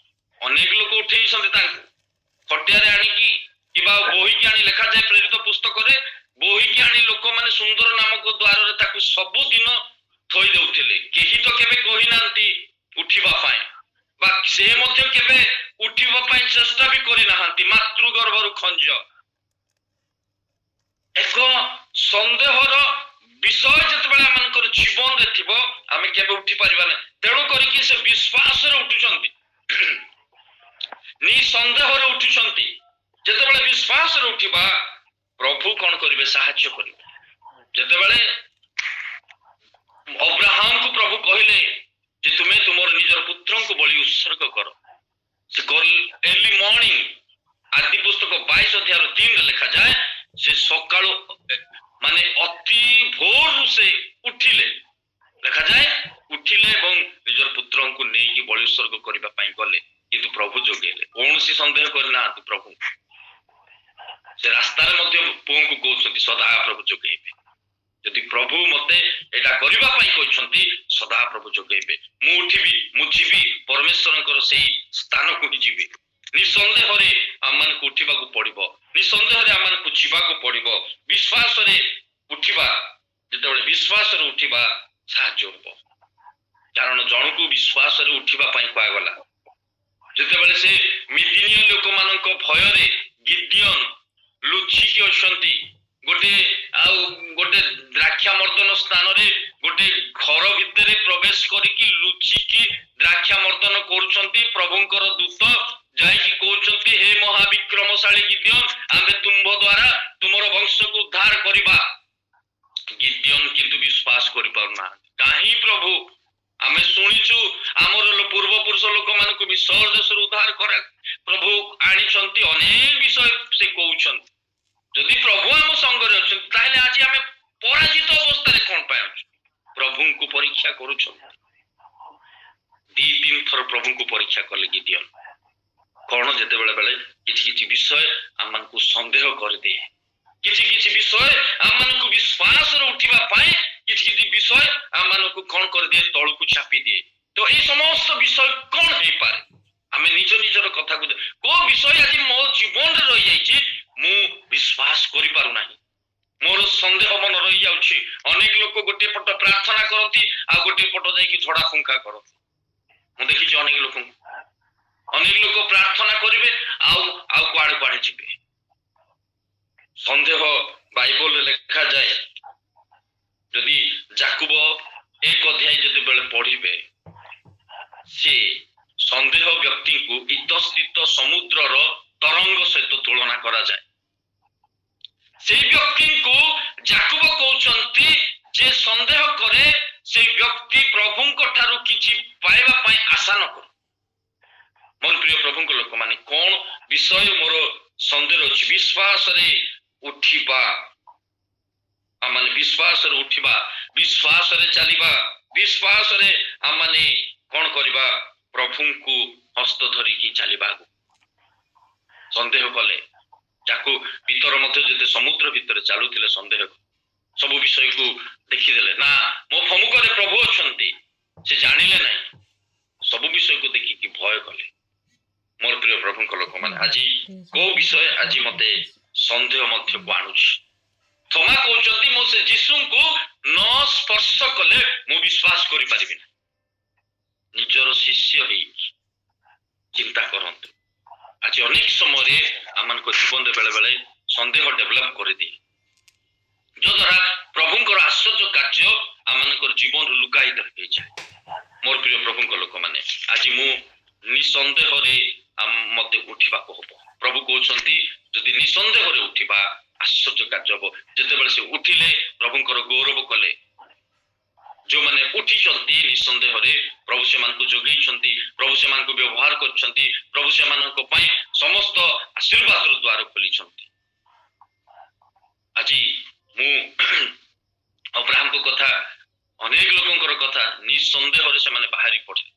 ଅନେକ ଲୋକ ଉଠେଇଛନ୍ତି ତାଙ୍କୁ, ଖଟିଆରେ ଆଣିକି କିମ୍ବା ବୋହିକି ଆଣି, ଲେଖାଯାଏ ପ୍ରେରିତ ପୁସ୍ତକରେ, ବୋହିକି ଆଣି ଲୋକମାନେ ସୁନ୍ଦର ନାମକ ଦ୍ୱାରରେ ତାକୁ ସବୁଦିନ ଥୋଇ ଦେଉଥିଲେ। କେହି ତ କେବେ କହିନାହାନ୍ତି ଉଠିବା ପାଇଁ, ବା ସେ ମଧ୍ୟ କେବେ ଉଠିବା ପାଇଁ ଚେଷ୍ଟା ବି କରିନାହାନ୍ତି। ମାତୃଗର୍ଭରୁ ଖଞ୍ଜ ଏକ ସନ୍ଦେହର ବିଷୟ ଯେତେବେଳେ ଆମମାନଙ୍କର ଜୀବନରେ ଥିବ ଆମେ କେବେ ଉଠି ପାରିବା ନାହିଁ। ତେଣୁ କରିକି ସେ ବିଶ୍ୱାସରେ ଉଠୁଛନ୍ତି, ନିସନ୍ଦେହରେ ଉଠୁଛନ୍ତି। ଯେତେବେଳେ ବିଶ୍ୱାସରେ ଉଠିବା ପ୍ରଭୁ କଣ କରିବେ? ସାହାଯ୍ୟ କରିବେ। ଯେତେବେଳେ ଅବ୍ରାହମକୁ ପ୍ରଭୁ କହିଲେ ଯେ ତୁମେ ତୁମର ନିଜର ପୁତ୍ରଙ୍କୁ ବଳି ଉତ୍ସର୍ଗ କର, ସେ ଏର୍ଲି ମର୍ଣ୍ଣିଂ, ଆଦି ପୁସ୍ତକ 22 ଅଧ୍ୟାୟର 3ରେ ଲେଖାଯାଏ ସେ ସକାଳୁ ମାନେ ଅତି ଭୋରରୁ ସେ ଉଠିଲେ, ଲେଖାଯାଏ ଉଠିଲେ ଏବଂ ନିଜର ପୁତ୍ରଙ୍କୁ ନେଇକି ବଳି ଉତ୍ସର୍ଗ କରିବା ପାଇଁ ଗଲେ। କିନ୍ତୁ ପ୍ରଭୁ ଯୋଗେଇଲେ, କୌଣସି ସନ୍ଦେହ କରିନାହାନ୍ତି ପ୍ରଭୁ। ସେ ରାସ୍ତାରେ ମଧ୍ୟ ପୁଅଙ୍କୁ କହୁଛନ୍ତି ସଦା ପ୍ରଭୁ ଯୋଗେଇବେ। ଯଦି ପ୍ରଭୁ ମତେ ଏଇଟା କରିବା ପାଇଁ କହିଛନ୍ତି ସଦା ପ୍ରଭୁ ଯୋଗେଇବେ। ମୁଁ ଉଠିବି, ମୁଁ ଯିବି, ପରମେଶ୍ୱରଙ୍କର ସେଇ ସ୍ଥାନକୁ ହିଁ ଯିବି। ନିସନ୍ଦେହରେ ଆମମାନଙ୍କୁ ଉଠିବାକୁ ପଡିବ, ନିସନ୍ଦେହରେ ଆମମାନଙ୍କୁ ଯିବାକୁ ପଡିବ। ବିଶ୍ୱାସରେ ଉଠିବା, ଯେତେବେଳେ ବିଶ୍ୱାସରେ ଉଠିବା ସାହାଯ୍ୟ ହବ। କାରଣ ଜଣକୁ ବିଶ୍ୱାସରେ ଉଠିବା ପାଇଁ କୁହାଗଲା। ଯେତେବେଳେ ସେ ମିଦିନୀୟ ଲୋକମାନଙ୍କ ଭୟରେ ଗିଦିଅନ ଲୁଚିକି ଅଛନ୍ତି, ଗୋଟେ ଦ୍ରାକ୍ଷା ମର୍ଦନ ସ୍ଥାନରେ ଗୋଟେ ଘର ଭିତରେ ପ୍ରବେଶ କରିକି ଲୁଚିକି ଦ୍ରାକ୍ଷା ମର୍ଦନ କରୁଛନ୍ତି। ପ୍ରଭୁଙ୍କର ଦୂତ ଯାଇକି କହୁଛନ୍ତି, ହେ ମହାବିକ୍ରମଶାଳୀ ଗିଦିଅନ, ଆମେ ତୁମ୍ଭ ଦ୍ୱାରା ତୁମର ବଂଶକୁ ଉଦ୍ଧାର କରିବା। ଗିଦିଅନ କିନ୍ତୁ ବିଶ୍ୱାସ କରିପାରୁନାହାନ୍ତି। କାହିଁ ପ୍ରଭୁ? ଆମେ ଶୁଣିଛୁ ଆମର ପୂର୍ବପୁରୁଷ ଲୋକମାନଙ୍କୁ ମିଶର ଦେଶରୁ ଉଦ୍ଧାର କରା ପ୍ରଭୁ ଆଣିଛନ୍ତି, ଅନେକ ବିଷୟ ସେ କହୁଛନ୍ତି। ଯଦି ପ୍ରଭୁ ଆମ ସଙ୍ଗରେ ଅଛନ୍ତି ତାହେଲେ ଆଜି ଆମେ ପରାଜିତ ଅବସ୍ଥାରେ କଣ ପାଇଁ ଅଛୁ? ପ୍ରଭୁଙ୍କୁ ପରୀକ୍ଷା କରୁଛନ୍ତି। 2-3 ଥର ପ୍ରଭୁଙ୍କୁ ପରୀକ୍ଷା କଲେ ଗିଦିଅନ। କଣ? ଯେତେବେଳେ ବେଳେ କିଛି କିଛି ବିଷୟ ଆମମାନଙ୍କୁ ସନ୍ଦେହ କରିଦିଏ, କିଛି କିଛି ବିଷୟ ଆମମାନଙ୍କୁ ବିଶ୍ୱାସରେ ଉଠିବା ପାଇଁ କିଛି କିଛି ବିଷୟ ଆମମାନଙ୍କୁ କଣ କରିଦିଏ? ତଳକୁ ଚାପି ଦିଏ। ତ ଏଇ ସମସ୍ତ ବିଷୟ କଣ ହେଇପାରେ? ଆମେ ନିଜ ନିଜର କଥାକୁ କୋଉ ବିଷୟ ଆଜି ମୋ ଜୀବନରେ ରହିଯାଇଛି ମୁଁ ବିଶ୍ୱାସ କରିପାରୁନାହିଁ, ମୋର ସନ୍ଦେହ ମନ ରହିଯାଉଛି। ଅନେକ ଲୋକ ଗୋଟିଏ ପଟ ପ୍ରାର୍ଥନା କରନ୍ତି ଆଉ ଗୋଟିଏ ପଟ ଯାଇକି ଝଡା ଫୁଙ୍କା କରନ୍ତି। ମୁଁ ଦେଖିଛି ଅନେକ ଲୋକଙ୍କୁ, ଅନେକ ଲୋକ ପ୍ରାର୍ଥନା କରିବେ ଆଉ କୁଆଡେ କୁଆଡେ ଯିବେ। ସନ୍ଦେହ ବାଇବଲରେ ଲେଖାଯାଏ, ଯଦି ଯାକୁବ 1 ଅଧ୍ୟାୟ ଯେତେବେଳେ ପଢିବେ, ସେ ସନ୍ଦେହ ବ୍ୟକ୍ତିଙ୍କୁ ଇତସ୍ଥିତ ସମୁଦ୍ରର ତରଙ୍ଗ ସହିତ ତୁଳନା କରାଯାଏ। ସେଇ ବ୍ୟକ୍ତିଙ୍କୁ ଯାକୁବ କହୁଛନ୍ତି ଯେ ସନ୍ଦେହ କରେ ସେ ବ୍ୟକ୍ତି ପ୍ରଭୁଙ୍କ ଠାରୁ କିଛି ପାଇବା ପାଇଁ ଆଶା ନ କରେ। ମୋର ପ୍ରିୟ ପ୍ରଭୁଙ୍କ ଲୋକମାନେ, କଣ ବିଷୟ ମୋର ସନ୍ଦେହ ଅଛି? ବିଶ୍ୱାସରେ ଉଠିବା, ଆମମାନେ ବିଶ୍ୱାସରେ ଉଠିବା, ବିଶ୍ୱାସରେ ଚାଲିବା, ବିଶ୍ୱାସରେ ଆମମାନେ କଣ କରିବା? ପ୍ରଭୁଙ୍କୁ ହସ୍ତ ଧରିକି ଚାଲିବା। ସନ୍ଦେହ କଲେ ଯାକୁ ଭିତର ମଧ୍ୟ ଯେତେ ସମୁଦ୍ର ଭିତରେ ଚାଲୁଥିଲେ ସନ୍ଦେହ ସବୁ ବିଷୟକୁ ଦେଖିଦେଲେ, ନା ମୋ ସମ୍ମୁଖରେ ପ୍ରଭୁ ଅଛନ୍ତି, ସେ ଜାଣିଲେ ନାହିଁ, ସବୁ ବିଷୟକୁ ଦେଖିକି ଭୟ କଲେ। ମୋର ପ୍ରିୟ ପ୍ରଭୁଙ୍କ ଲୋକମାନେ, ଆଜି କୋଉ ବିଷୟ ଆଜି ମତେ ସନ୍ଦେହ ମଧ୍ୟକୁ ଆଣୁଛି? ଥୋମା କହୁଛନ୍ତି, ମୁଁ ସେ ଯୀଶୁଙ୍କୁ ନ ସ୍ପର୍ଶ କଲେ ମୁଁ ବିଶ୍ୱାସ କରିପାରିବି ନା। ନିଜର ଶିଷ୍ୟ ହେଇକି ଚିନ୍ତା କରନ୍ତୁ। ଆଜି ଅନେକ ସମୟରେ ଆମମାନଙ୍କ ଜୀବନରେ ବେଳେ ବେଳେ ସନ୍ଦେହ ଡେଭଲପ କରିଦିଏ, ଯଦ୍ୱାରା ପ୍ରଭୁଙ୍କର ଆଶ୍ଚର୍ଯ୍ୟ କାର୍ଯ୍ୟ ଆମମାନଙ୍କର ଜୀବନରୁ ଲୁକାୟିତ ହେଇଯାଏ। ମୋର ପ୍ରିୟ ପ୍ରଭୁଙ୍କ ଲୋକମାନେ, ଆଜି ମୁଁ ନିସନ୍ଦେହରେ ମତେ ଉଠିବାକୁ ହବ। ପ୍ରଭୁ କହୁଛନ୍ତି ଯଦି ନିସନ୍ଦେହରେ ଉଠିବା ଆଶ୍ଚର୍ଯ୍ୟ କାର୍ଯ୍ୟ ହବ। ଯେତେବେଳେ ସେ ଉଠିଲେ ପ୍ରଭୁଙ୍କର ଗୌରବ କଲେ। ଯୋଉମାନେ ଉଠିଛନ୍ତି ନିସନ୍ଦେହରେ, ପ୍ରଭୁ ସେମାନଙ୍କୁ ଯୋଗେଇଛନ୍ତି, ପ୍ରଭୁ ସେମାନଙ୍କୁ ବ୍ୟବହାର କରିଛନ୍ତି, ପ୍ରଭୁ ସେମାନଙ୍କ ପାଇଁ ସମସ୍ତ ଆଶୀର୍ବାଦର ଦ୍ୱାର ଖୋଲିଛନ୍ତି। ଆଜି ମୁଁ ଅବ୍ରାହମଙ୍କ କଥା, ଅନେକ ଲୋକଙ୍କର କଥା, ନିସନ୍ଦେହରେ ସେମାନେ ବାହାରି ପଡିଲେ।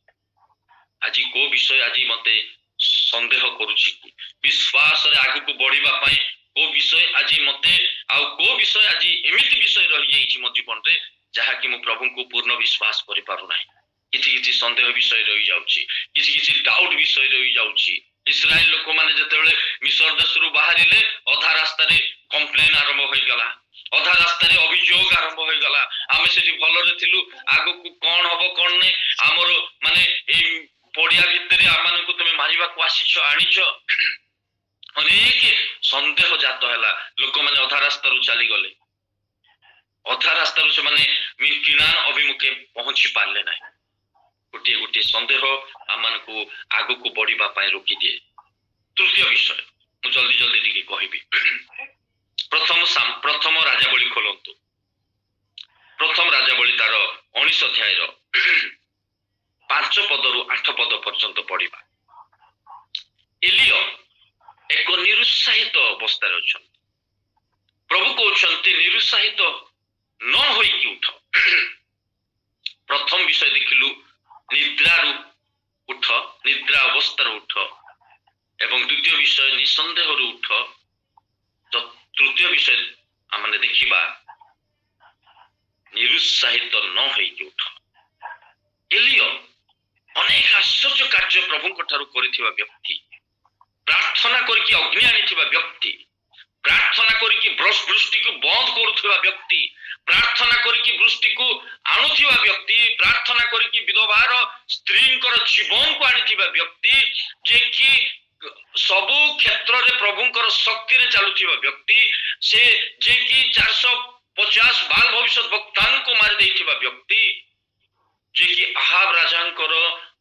ଆଜି କୋଉ ବିଷୟ ଆଜି ମତେ ସନ୍ଦେହ କରୁଛି କି? ବିଶ୍ୱାସରେ ଆଗକୁ ବଢିବା ପାଇଁ କୋଉ ବିଷୟ ଆଜି ମତେ, ଆଉ କୋଉ ବିଷୟ ଆଜି ଏମିତି ବିଷୟ ରହିଯାଇଛି ମୋ ଜୀବନରେ ଯାହାକି ମୁଁ ପ୍ରଭୁଙ୍କୁ ପୂର୍ଣ୍ଣ ବିଶ୍ୱାସ କରିପାରୁନାହିଁ। କିଛି କିଛି ସନ୍ଦେହ ବିଷୟ ରହିଯାଉଛି, କିଛି କିଛି ଡାଉଟ ବିଷୟ ରହିଯାଉଛି। ଇସ୍ରାଏଲ ଲୋକମାନେ ଯେତେବେଳେ ମିଶର ଦେଶରୁ ବାହାରିଲେ, ଅଧା ରାସ୍ତାରେ କମ୍ପ୍ଲେନ ଆରମ୍ଭ ହୋଇଗଲା, ଅଧା ରାସ୍ତାରେ ଅଭିଯୋଗ ଆରମ୍ଭ ହୋଇଗଲା। ଆମେ ସେଠି ଭଲରେ କରିଥିଲୁ ଆଗକୁ କଣ ହବ କଣ ନାହିଁ ଆମର ମାନେ ଏଇ ପଡିଆ ଭିତରେ ଆମମାନଙ୍କୁ ତୁମେ ମାରିବାକୁ ଆସିଛ ଆଣିଛ ଅନେକ ସନ୍ଦେହ ଜାତ ହେଲା ଲୋକମାନେ ଅଧା ରାସ୍ତାରୁ ଚାଲିଗଲେ ଅଧା ରାସ୍ତାରୁ ସେମାନେ କିନାନ ଅଭିମୁଖେ ପହଞ୍ଚି ପାରିଲେ ନାହିଁ ଗୋଟିଏ ଗୋଟିଏ ସନ୍ଦେହ ଆମମାନଙ୍କୁ ଆଗକୁ ବଢିବା ପାଇଁ ରୋକିଦିଏ ତୃତୀୟ ବିଷୟ ମୁଁ ଜଲ୍ଦି ଜଲ୍ଦି ଟିକେ କହିବି ପ୍ରଥମ ରାଜାବଳୀ ଖୋଲନ୍ତୁ ପ୍ରଥମ ରାଜାବଳୀ ତାର 19 ଅଧ୍ୟାୟର 5 ପଦରୁ 8 ପଦ ପର୍ଯ୍ୟନ୍ତ ପଢିବା ଏଲିୟ ଏକ ନିରୁତ୍ସାହିତ ଅବସ୍ଥାରେ ଅଛନ୍ତି ପ୍ରଭୁ କହୁଛନ୍ତି ନିରୁତ୍ସାହିତ ନ ହୋଇକି ଉଠ ପ୍ରଥମ ବିଷୟ ଦେଖିଲୁ ନିଦ୍ରାରୁ ଉଠ ନିଦ୍ରା ଅବସ୍ଥାରୁ ଉଠ ଏବଂ ଦ୍ୱିତୀୟ ବିଷୟ ନିଃସନ୍ଦେହରୁ ଉଠ ତୃତୀୟ ବିଷୟ ଆମେ ଦେଖିବା ନିରୁତ୍ସାହିତ ନ ହୋଇକି ଉଠ ଏଲିୟ ଅନେକ ଆଶ୍ଚର୍ଯ୍ୟ କାର୍ଯ୍ୟ ପ୍ରଭୁଙ୍କ ଠାରୁ କରିଥିବା ବ୍ୟକ୍ତି ପ୍ରାର୍ଥନା କରିକି ଅଗ୍ନି ଆଣିଥିବା ବ୍ୟକ୍ତି ପ୍ରାର୍ଥନା କରିକି ବୃଷ୍ଟିକୁ ବନ୍ଦ କରୁଥିବା ବ୍ୟକ୍ତି ପ୍ରାର୍ଥନା କରିକି ବୃଷ୍ଟିକୁ ଆଣୁଥିବା ବ୍ୟକ୍ତି ପ୍ରାର୍ଥନା କରିକି ବିଧବାର ସ୍ତ୍ରୀଙ୍କର ଜୀବନକୁ ଆଣିଥିବା ବ୍ୟକ୍ତି ଯେ କି ସବୁ କ୍ଷେତ୍ରରେ ପ୍ରଭୁଙ୍କର ଶକ୍ତିରେ ଚାଲୁଥିବା ବ୍ୟକ୍ତି ସେ ଯେ କି 450 ବାଲ ଭବିଷ୍ୟତ ବକ୍ତାଙ୍କୁ ମାରି ଦେଇଥିବା ବ୍ୟକ୍ତି ଯେ କି ଆହାବ ରାଜାଙ୍କର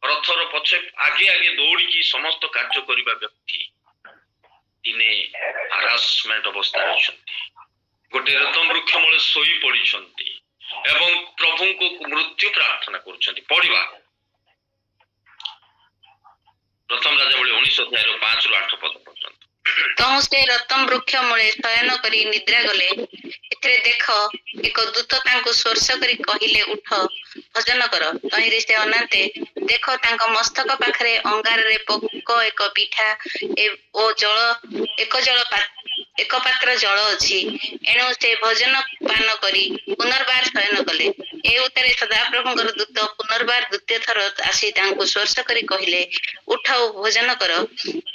ରଥର ପଛେ ଆଗେ ଆଗେ ଦୌଡ଼ିକି ସମସ୍ତ କାର୍ଯ୍ୟ କରିବା ବ୍ୟକ୍ତି ଦିନେ ହାରାସମେଣ୍ଟ ଅବସ୍ଥାରେ ଅଛନ୍ତି ଗୋଟେ ରତନ ବୃକ୍ଷ ମୂଳେ ଶୋଇ ପଡିଛନ୍ତି ଏବଂ ପ୍ରଭୁଙ୍କୁ ମୃତ୍ୟୁ ପ୍ରାର୍ଥନା କରୁଛନ୍ତି ପଢିବା ପ୍ରଥମ ରାଜାବଳୀ 19 ଅଧ୍ୟାୟର 5 ରୁ 8 ପଦ ପର୍ଯ୍ୟନ୍ତ ତହୁଁ ସେ ରତନ ବୃକ୍ଷ ମୂଳେ ଶୟନ କରି ନିଦ୍ରା ଗଲେ ଏଥିରେ ଦେଖ ଏକ ଦୂତ ତାଙ୍କୁ ସ୍ପର୍ଶ କରି କହିଲେ ଉଠ ଭଜନ କର ତହିଁରେ ସେ ଅନାନ୍ତେ ଦେଖ ତାଙ୍କ ମସ୍ତକ ପାଖରେ ଅଙ୍ଗାରରେ ପୋକ ଏକ ପିଠା ଓ ଏକ ପାତ୍ର ଜଳ ଅଛି ଏଣୁ ସେ ଭୋଜନ ପାନ କରି ପୁନର୍ବାର ଶୟନ କଲେ ଏ ଉତ୍ତରେ ସଦାପ୍ରଭୁଙ୍କର ଦୂତ ପୁନର୍ବାର ଦ୍ୱିତୀୟ ଥର ଆସି ତାଙ୍କୁ ସ୍ପର୍ଶ କରି କହିଲେ ଉଠ ଓ ଭୋଜନ କର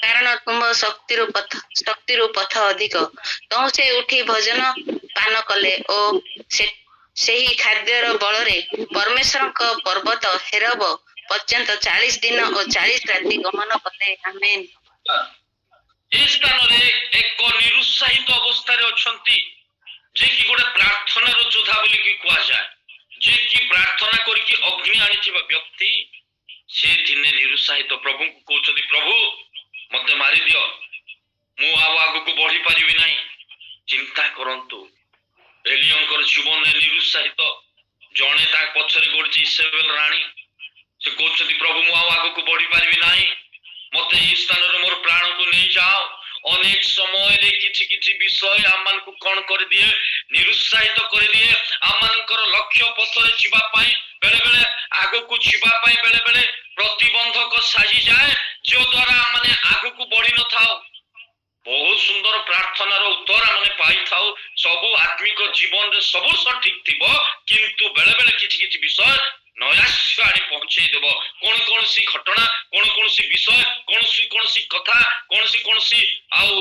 କାରଣ ତୁମ ଶକ୍ତିରୁ ପଥ ଅଧିକ ତହୁଁ ସେ ଉଠି ଭୋଜନ ପାନ କଲେ ଓ ସେହି ଖାଦ୍ୟର ବଳରେ ପରମେଶ୍ୱରଙ୍କ ପର୍ବତ ହେରବ ପର୍ଯ୍ୟନ୍ତ 40 ଦିନ ଓ 40 ରାତି ଗମନ କଲେ ଆମେନ୍ ଏ ସ୍ଥାନରେ ଏକ ନିରୁତ୍ସାହିତ ଅବସ୍ଥାରେ ଅଛନ୍ତି ଯେ କି ଗୋଟେ ପ୍ରାର୍ଥନାର ଯୋଦ୍ଧା ବୋଲିକି କୁହାଯାଏ ଯେ କି ପ୍ରାର୍ଥନା କରିକି ଅଗ୍ନି ଆଣିଥିବା ବ୍ୟକ୍ତି ସେ ଦିନେ ନିରୁତ୍ସାହିତ ପ୍ରଭୁଙ୍କୁ କହୁଛନ୍ତି ପ୍ରଭୁ ମତେ ମାରିଦିଅ ମୁଁ ଆଉ ଆଗକୁ ବଢି ପାରିବି ନାହିଁ ଚିନ୍ତା କରନ୍ତୁ ଏଲିୟଙ୍କର ଜୀବନରେ ନିରୁତ୍ସାହିତ ଜଣେ ତା ପଛରେ ଗୋଡିଛି ଇସେବେଲ ରାଣୀ ସେ କହୁଛନ୍ତି ପ୍ରଭୁ ମୁଁ ଆଉ ଆଗକୁ ବଢି ପାରିବି ନାହିଁ ମତେ ଏଇ ସ୍ଥାନରେ ମୋର ପ୍ରାଣକୁ ନେଇଯାଅ ଅନେକ ସମୟରେ କିଛି କିଛି ବିଷୟ ଆମମାନଙ୍କୁ କଣ କରିଦିଏ ନିରୁତ୍ସାହିତ କରିଦିଏ ଆମମାନଙ୍କର ଲକ୍ଷ୍ୟ ପଥରେ ଯିବା ପାଇଁ ବେଳେ ବେଳେ ଆଗକୁ ଯିବା ପାଇଁ ବେଳେ ବେଳେ ପ୍ରତିବନ୍ଧକ ସାଜିଯାଏ ଯଦ୍ୱାରା ଆମେ ଆଗକୁ ବଢି ନଥାଉ ବହୁତ ସୁନ୍ଦର ପ୍ରାର୍ଥନାର ଉତ୍ତର ଆମେ ପାଇଥାଉ ସବୁ ଆତ୍ମିକ ଜୀବନରେ ସବୁ ସଠିକ ଥିବ କିନ୍ତୁ ବେଳେ ବେଳେ କିଛି କିଛି ବିଷୟ ନୈରାଶ୍ୟ ଆଡେ ପହଞ୍ଚେଇ ଦେବ କୌଣସି ଘଟଣା କୌଣସି ବିଷୟ କୌଣସି କଥା କୌଣସି ଆଉ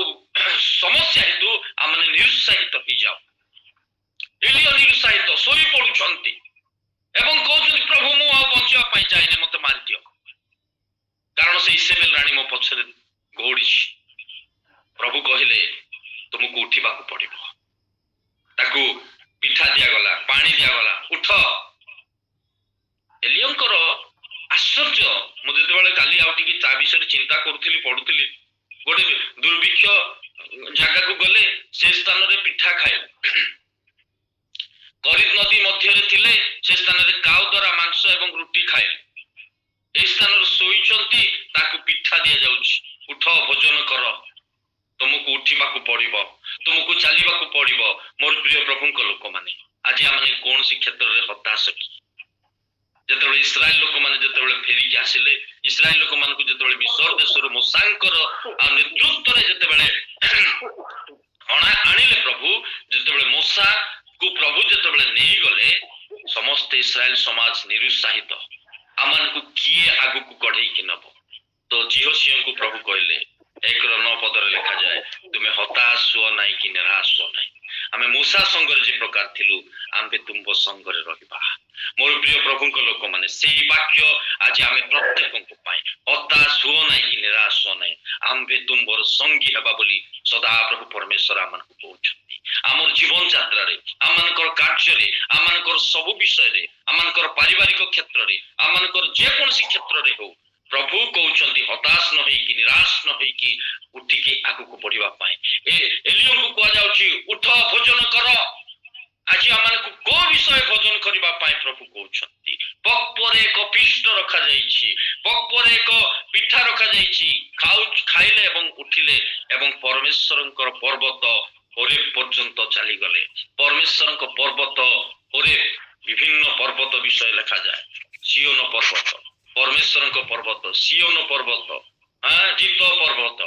ସମସ୍ୟା ହେତୁ ଆମେ ନିରୁତ୍ସାହିତ ହେଇଯାଉ ଏଲିୟ ନିରୁତ୍ସାହିତ ଶୋଇ ପଡୁଛନ୍ତି ଏବଂ କହୁଛନ୍ତି ପ୍ରଭୁ ମୁଁ ଆଉ ବଞ୍ଚିବା ପାଇଁ ଚାହେଁନି ମତେ ମାରିଦିଅ କାରଣ ସେ ଇସେବେଲ ରାଣୀ ମୋ ପଛରେ ଗୌଡ଼ିଛି ପ୍ରଭୁ କହିଲେ ତୁମକୁ ଉଠିବାକୁ ପଡିବ ତାକୁ ପିଠା ଦିଆଗଲା ପାଣି ଦିଆଗଲା ଉଠ ଏଲିୟଙ୍କର ଆଶ୍ଚର୍ଯ୍ୟ ମୁଁ ଯେତେବେଳେ କାଲି ଆଉ ଟିକେ ତା ବିଷୟରେ ଚିନ୍ତା କରୁଥିଲି ପଢୁଥିଲି ଗୋଟେ ଦୁର୍ଭିକ୍ଷ ଜାଗାକୁ ଗଲେ ସେ ସ୍ଥାନରେ ପିଠା ଖାଏ କରିତ ନଦୀ ମଧ୍ୟରେ ଥିଲେ ସେ ସ୍ଥାନରେ କାଉ ଦ୍ୱାରା ମାଂସ ଏବଂ ରୁଟି ଖାଏ ଏ ସ୍ଥାନରେ ଶୋଇଛନ୍ତି ତାକୁ ପିଠା ଦିଆଯାଉଛି ଉଠ ଭୋଜନ କର ତୁମକୁ ଉଠିବାକୁ ପଡିବ ତୁମକୁ ଚାଲିବାକୁ ପଡିବ ମୋର ପ୍ରିୟ ପ୍ରଭୁଙ୍କ ଲୋକମାନେ ଆଜି ଆମେ କୌଣସି କ୍ଷେତ୍ରରେ ହତାଶ କି ଯେତେବେଳେ ଇସ୍ରାଏଲ ଲୋକମାନେ ଯେତେବେଳେ ଫେରିକି ଆସିଲେ ଇସ୍ରାଏଲ ଲୋକମାନଙ୍କୁ ଯେତେବେଳେ ମିଶର ଦେଶରୁ ମୋସାଙ୍କର ନେତୃତ୍ୱରେ ଯେତେବେଳେ ଆଣିଲେ ପ୍ରଭୁ ଯେତେବେଳେ ମୋସାକୁ ପ୍ରଭୁ ଯେତେବେଳେ ନେଇଗଲେ ସମସ୍ତେ ଇସ୍ରାଏଲ ସମାଜ ନିରୁତ୍ସାହିତ ଆମମାନଙ୍କୁ କିଏ ଆଗକୁ କଢେଇକି ନବ ତ ଜିହୋସିଆଙ୍କୁ ପ୍ରଭୁ କହିଲେ 1:9 ପଦରେ ଲେଖାଯାଏ ତୁମେ ହତାଶ ହୁଅ ନାହିଁ କି ନିରାଶ ହୁଅ ନାହିଁ ଆମେ ମୂଷା ସଙ୍ଗରେ ଯେ ପ୍ରକାର ଥିଲୁ ଆମ୍ଭେ ତୁମ୍ଭ ସଙ୍ଗରେ ରହିବା ମୋର ପ୍ରିୟ ପ୍ରଭୁଙ୍କ ଲୋକମାନେ ସେଇ ବାକ୍ୟ ଆଜି ଆମେ ପ୍ରତ୍ୟେକଙ୍କ ପାଇଁ ହତାଶ ହୁଅ ନାହିଁ କି ନିରାଶ ହୁଅ ନାହିଁ ଆମ୍ଭେ ତୁମ୍ଭର ସଙ୍ଗୀ ହେବା ବୋଲି ସଦାପ୍ରଭୁ ପରମେଶ୍ୱର ଆମମାନଙ୍କୁ କହୁଛନ୍ତି। ଆମର ଜୀବନ ଯାତ୍ରାରେ ଆମମାନଙ୍କର କାର୍ଯ୍ୟରେ ଆମମାନଙ୍କର ସବୁ ବିଷୟରେ ଆମମାନଙ୍କର ପାରିବାରିକ କ୍ଷେତ୍ରରେ ଆମମାନଙ୍କର ଯେକୌଣସି କ୍ଷେତ୍ରରେ ହଉ ପ୍ରଭୁ କହୁଛନ୍ତି ହତାଶ ନ ହେଇକି ନିରାଶ ନ ହେଇକି ଉଠିକି ଆଗକୁ ବଢିବା ପାଇଁ। ଏଲିୟଙ୍କୁ କୁହାଯାଉଛି ଉଠ ଭୋଜନ କର। ଆଜି ଆମମାନଙ୍କୁ କୋଉ ବିଷୟ ଭୋଜନ କରିବା ପାଇଁ ପ୍ରଭୁ କହୁଛନ୍ତି? ପକ୍ୱରେ ଏକ ପିଷ୍ଟ ରଖାଯାଇଛି, ପକ୍ୱରେ ଏକ ପିଠା ରଖାଯାଇଛି, ଖାଇଲେ ଏବଂ ଉଠିଲେ ଏବଂ ପରମେଶ୍ୱରଙ୍କର ପର୍ବତ ହୋରେବ ପର୍ଯ୍ୟନ୍ତ ଚାଲିଗଲେ। ପରମେଶ୍ୱରଙ୍କ ପର୍ବତ ହୋରେବ ବିଭିନ୍ନ ପର୍ବତ ବିଷୟ ଲେଖାଯାଏ। ସିଓନ ପର୍ବତ, ପରମେଶ୍ୱରଙ୍କ ପର୍ବତ, ସିଓନ ପର୍ବତ, ଜିତ ପର୍ବତ,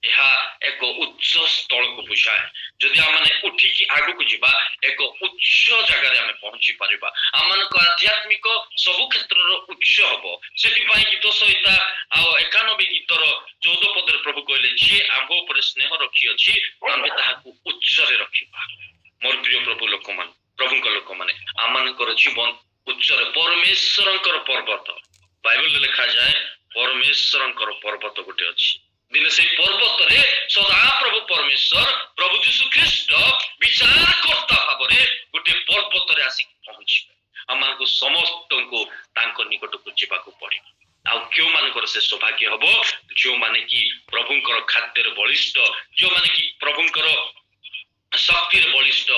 ଏହା ଏକ ଉଚ୍ଚ ସ୍ଥଳକୁ ବୁଝାଏ। ଯଦି ଆମେ ଉଠିକି ଆଗକୁ ଯିବା ଏକ ଉଚ୍ଚ ଜାଗାରେ ଆମେ ପହଞ୍ଚି ପାରିବା। ଆମମାନଙ୍କ ଆଧ୍ୟାତ୍ମିକ ସବୁ କ୍ଷେତ୍ରର ଉଚ୍ଚ ହବ। ସେଥିପାଇଁ ଗୀତ ସଂହିତା ଆଉ 91 ଗୀତର 14 ପଦରେ ପ୍ରଭୁ କହିଲେ ଯିଏ ଆମ୍ଭ ଉପରେ ସ୍ନେହ ରଖିଅଛି ଆମେ ତାହାକୁ ଉଚ୍ଚରେ ରଖିବା। ମୋର ପ୍ରିୟ ପ୍ରଭୁ ଲୋକମାନେ, ପ୍ରଭୁଙ୍କ ଲୋକମାନେ, ଆମମାନଙ୍କର ଜୀବନ ଉଚ୍ଚରେ ପରମେଶ୍ୱରଙ୍କର ପର୍ବତ, ବାଇବଲରେ ଲେଖାଯାଏ ପରମେଶ୍ୱରଙ୍କର ପର୍ବତ ଗୋଟେ ଅଛି। ଦିନେ ସେଇ ପର୍ବତରେ ସଦାପ୍ରଭୁ ପରମେଶ୍ୱର ପ୍ରଭୁ ଯୀଶୁ ଖ୍ରୀଷ୍ଟ ବିଚାରକର୍ତ୍ତା ଭାବରେ ଗୋଟେ ପର୍ବତରେ ଆସିକି ପହଞ୍ଚିବେ। ଆମମାନଙ୍କୁ ସମସ୍ତଙ୍କୁ ତାଙ୍କ ନିକଟକୁ ଯିବାକୁ ପଡିବ। ଆଉ କେଉଁମାନଙ୍କର ସେ ସୌଭାଗ୍ୟ ହବ? ଯେଉଁମାନେ କି ପ୍ରଭୁଙ୍କର ଖାଦ୍ୟରେ ବଳିଷ୍ଠ, ଯେଉଁମାନେ କି ପ୍ରଭୁଙ୍କର ଶକ୍ତିରେ ବଳିଷ୍ଠ,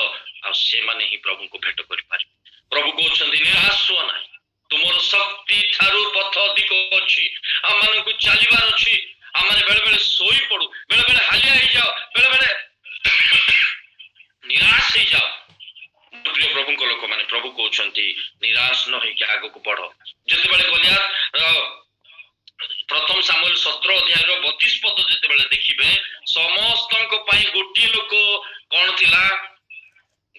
ଆଉ ସେମାନେ ହିଁ ପ୍ରଭୁଙ୍କୁ ଭେଟ କରିପାରିବେ। ପ୍ରଭୁ କହୁଛନ୍ତି ନିରାଶ ହୁଅ ନାହିଁ, ତୁମର ଶକ୍ତି ଠାରୁ ପଥ ଅଧିକ ଅଛି। ଆମମାନଙ୍କୁ ଚାଲିବାର ଅଛି। ଆମେ ବେଳେ ବେଳେ ଶୋଇ ପଡୁ, ବେଳେ ବେଳେ ହାଲିଆ ହେଇଯାଉ, ବେଳେ ବେଳେ ନିରାଶ ହେଇଯାଉ। ପ୍ରିୟ ପ୍ରଭୁଙ୍କ ଲୋକମାନେ, ପ୍ରଭୁ କହୁଛନ୍ତି ନିରାଶ ନ ହେଇକି ଆଗକୁ ବଢ। ଯେତେବେଳେ ଗଲିଆତ ପ୍ରଥମ ସାମୁଏଲ 17 ଅଧ୍ୟାୟର 32 ପଦ ଯେତେବେଳେ ଦେଖିବେ, ସମସ୍ତଙ୍କ ପାଇଁ ଗୋଟିଏ ଲୋକ କଣ ଥିଲା?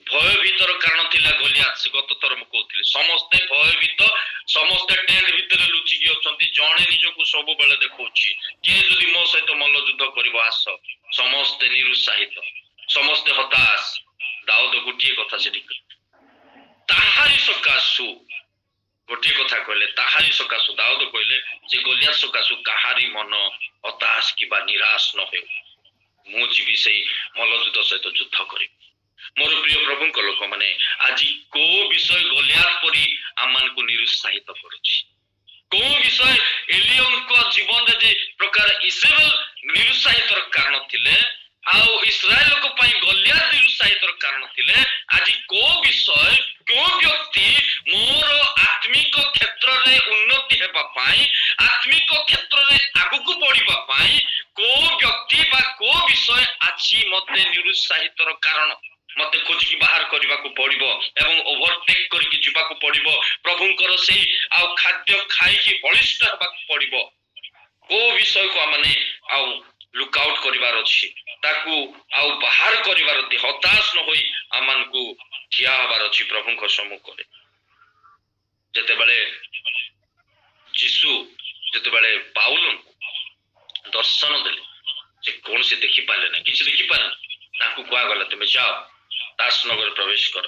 ଭୟଭୀତର କାରଣ ଥିଲା ଗଲିଆତ। ସେ ଗତ ଥର ମୁଁ କହୁଥିଲି ସମସ୍ତେ ଭୟଭୀତ, ସମସ୍ତେ ଟେଣ୍ଟ ଭିତରେ ଲୁଚିକି ଅଛନ୍ତି। ଜଣେ ନିଜକୁ ସବୁବେଳେ ଦେଖଉଛି କିଏ ଯଦି ମୋ ସହିତ ମଲ୍ଲଯୁଦ୍ଧ କରିବ ଆସ। ସମସ୍ତେ ନିରୁତ୍ସାହିତ, ସମସ୍ତେ ହତାଶ। ଦାଉଦ ଗୋଟିଏ କଥା ସେଠି ତାହାରି ସକାଶୁ ଗୋଟିଏ କଥା କହିଲେ, ତାହାରି ସକାଶୁ ଦାଉଦ କହିଲେ ଯେ ଗଲିଆତ ସକାଶୁ କାହାରି ମନ ହତାଶ କିମ୍ବା ନିରାଶ ନ ହେଉ, ମୁଁ ଯିବି ସେଇ ମଲ୍ଲଯୁଦ୍ଧ ସହିତ ଯୁଦ୍ଧ କରିବି। ମୋର ପ୍ରିୟ ପ୍ରଭୁଙ୍କ ଲୋକମାନେ, ଆଜି କୋଉ ବିଷୟ ଗଲିଆତ ପରି ଆମମାନଙ୍କୁ ନିରୁତ୍ସାହିତ କରୁଛି? କୋଉ ବିଷୟ ଏଲିୟଙ୍କ ଜୀବନରେ ଯେ ପ୍ରକାର ଇସରାଏଲ ନିରୁତ୍ସାହିତର କାରଣ ଥିଲେ ଆଉ ଇସ୍ରାଏଲଙ୍କ ପାଇଁ ଗଲିଆତ ନିରୁତ୍ସାହିତର କାରଣ ଥିଲେ, ଆଜି କୋଉ ବିଷୟ, କୋଉ ବ୍ୟକ୍ତି ମୋର ଆତ୍ମିକ କ୍ଷେତ୍ରରେ ଉନ୍ନତି ହେବା ପାଇଁ, ଆତ୍ମିକ କ୍ଷେତ୍ରରେ ଆଗକୁ ବଢିବା ପାଇଁ କୋଉ ବ୍ୟକ୍ତି ବା କୋଉ ବିଷୟ ଆଜି ମତେ ନିରୁତ୍ସାହିତର କାରଣ? ମତେ ଖୋଜିକି ବାହାର କରିବାକୁ ପଡିବ ଏବଂ ଓଭରଟେକ୍ କରିକି ଯିବାକୁ ପଡିବ। ପ୍ରଭୁଙ୍କର ସେଇ ଆଉ ଖାଦ୍ୟ ଖାଇକି ବଳିଷ୍ଠ ହେବାକୁ ପଡିବ। କୋଉ ବିଷୟକୁ ଆମେ ଆଉ ଲୁକ୍ ଆଉଟ୍ କରିବାର ଅଛି, ତାକୁ ଆଉ ବାହାର କରିବାର ଅଛି। ହତାଶ ନ ହୋଇ ଆମମାନଙ୍କୁ ଠିଆ ହେବାର ଅଛି ପ୍ରଭୁଙ୍କ ସମ୍ମୁଖରେ। ଯେତେବେଳେ ଯୀଶୁ ଯେତେବେଳେ ପାଉଲଙ୍କୁ ଦର୍ଶନ ଦେଲେ, ସେ କୌଣସି ଦେଖିପାରିଲେ ନାହିଁ, କିଛି ଦେଖିପାରିଲେ। ତାଙ୍କୁ କୁହାଗଲା ତୁମେ ଯାଅ ଦାସନଗରରେ ପ୍ରବେଶ କର।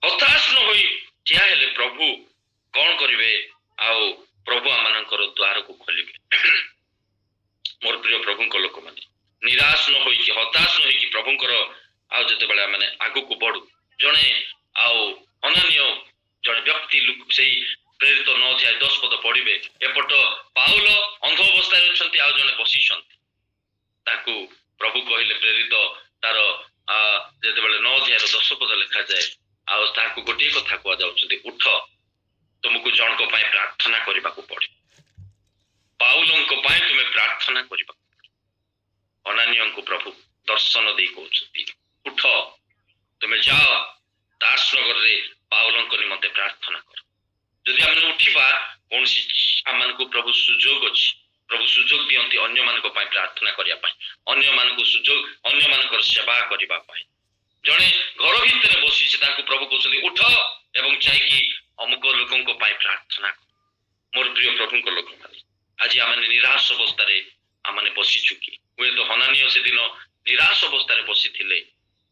ହତାଶ ନ ହୋଇ ଠିଆ ହେଲେ ପ୍ରଭୁ କଣ କରିବେ? ଆଉ ପ୍ରଭୁ ଆମମାନଙ୍କର ଦ୍ୱାରକୁ ଖୋଲିବେ। ମୋର ପ୍ରିୟ ପ୍ରଭୁଙ୍କ ଲୋକମାନେ, ନିରାଶ ନ ହୋଇକି, ହତାଶ ନ ହୋଇକି ପ୍ରଭୁଙ୍କର ଆଉ ଯେତେବେଳେ ଆମେ ଆଗକୁ ବଢୁ, ଜଣେ ଆଉ ଅନନ୍ୟ ଜଣେ ବ୍ୟକ୍ତି ସେଇ ପ୍ରେରିତ 9 ଅଧ୍ୟାୟ 10 ପଦ ପଢିବେ। ଏପଟ ପାଉଲ ଅନ୍ଧ ଅବସ୍ଥାରେ ଅଛନ୍ତି, ଆଉ ଜଣେ ବସିଛନ୍ତି। ତାଙ୍କୁ ପ୍ରଭୁ କହିଲେ, ପ୍ରେରିତ ତାର ଯେତେବେଳେ 9 ଅଧ୍ୟାୟର 10 ପଦ ଲେଖାଯାଏ, ଆଉ ତାଙ୍କୁ ଗୋଟିଏ କଥା କୁହାଯାଉଛନ୍ତି, ଉଠ ତୁମକୁ ଜଣଙ୍କ ପାଇଁ ପ୍ରାର୍ଥନା କରିବାକୁ ପଡିବ। ପାଉଲଙ୍କ ପାଇଁ ତୁମେ ପ୍ରାର୍ଥନା କରିବାକୁ ପଡିବ। ଅନାନିୟଙ୍କୁ ପ୍ରଭୁ ଦର୍ଶନ ଦେଇ କହୁଛନ୍ତି, ଉଠ ତୁମେ ଯାଅ ଦାସନଗରରେ ପାଉଲଙ୍କ ନିମନ୍ତେ ପ୍ରାର୍ଥନା କର। ଯଦି ଆମେ ଉଠିବା, କୌଣସି ଆମମାନଙ୍କୁ ପ୍ରଭୁ ସୁଯୋଗ ଅଛି, ପ୍ରଭୁ ସୁଯୋଗ ଦିଅନ୍ତି ଅନ୍ୟମାନଙ୍କ ପାଇଁ ପ୍ରାର୍ଥନା କରିବା ପାଇଁ, ଅନ୍ୟମାନଙ୍କୁ ସୁଯୋଗ, ଅନ୍ୟମାନଙ୍କର ସେବା କରିବା ପାଇଁ। ଜଣେ ଘର ଭିତରେ ବସିଛି, ତାଙ୍କୁ ପ୍ରଭୁ କହୁଛନ୍ତି ଉଠ ଏବଂ ଯାଇକି ଅମୁକ ଲୋକଙ୍କ ପାଇଁ ପ୍ରାର୍ଥନା କର। ମୋର ପ୍ରିୟ ପ୍ରଭୁଙ୍କ ଲୋକମାନେ, ଆଜି ଆମେ ନିରାଶ ଅବସ୍ଥାରେ ଆମେ ବସିଛୁ କି? ହୁଏତ ହନାନୀୟ ସେଦିନ ନିରାଶ ଅବସ୍ଥାରେ ବସିଥିଲେ,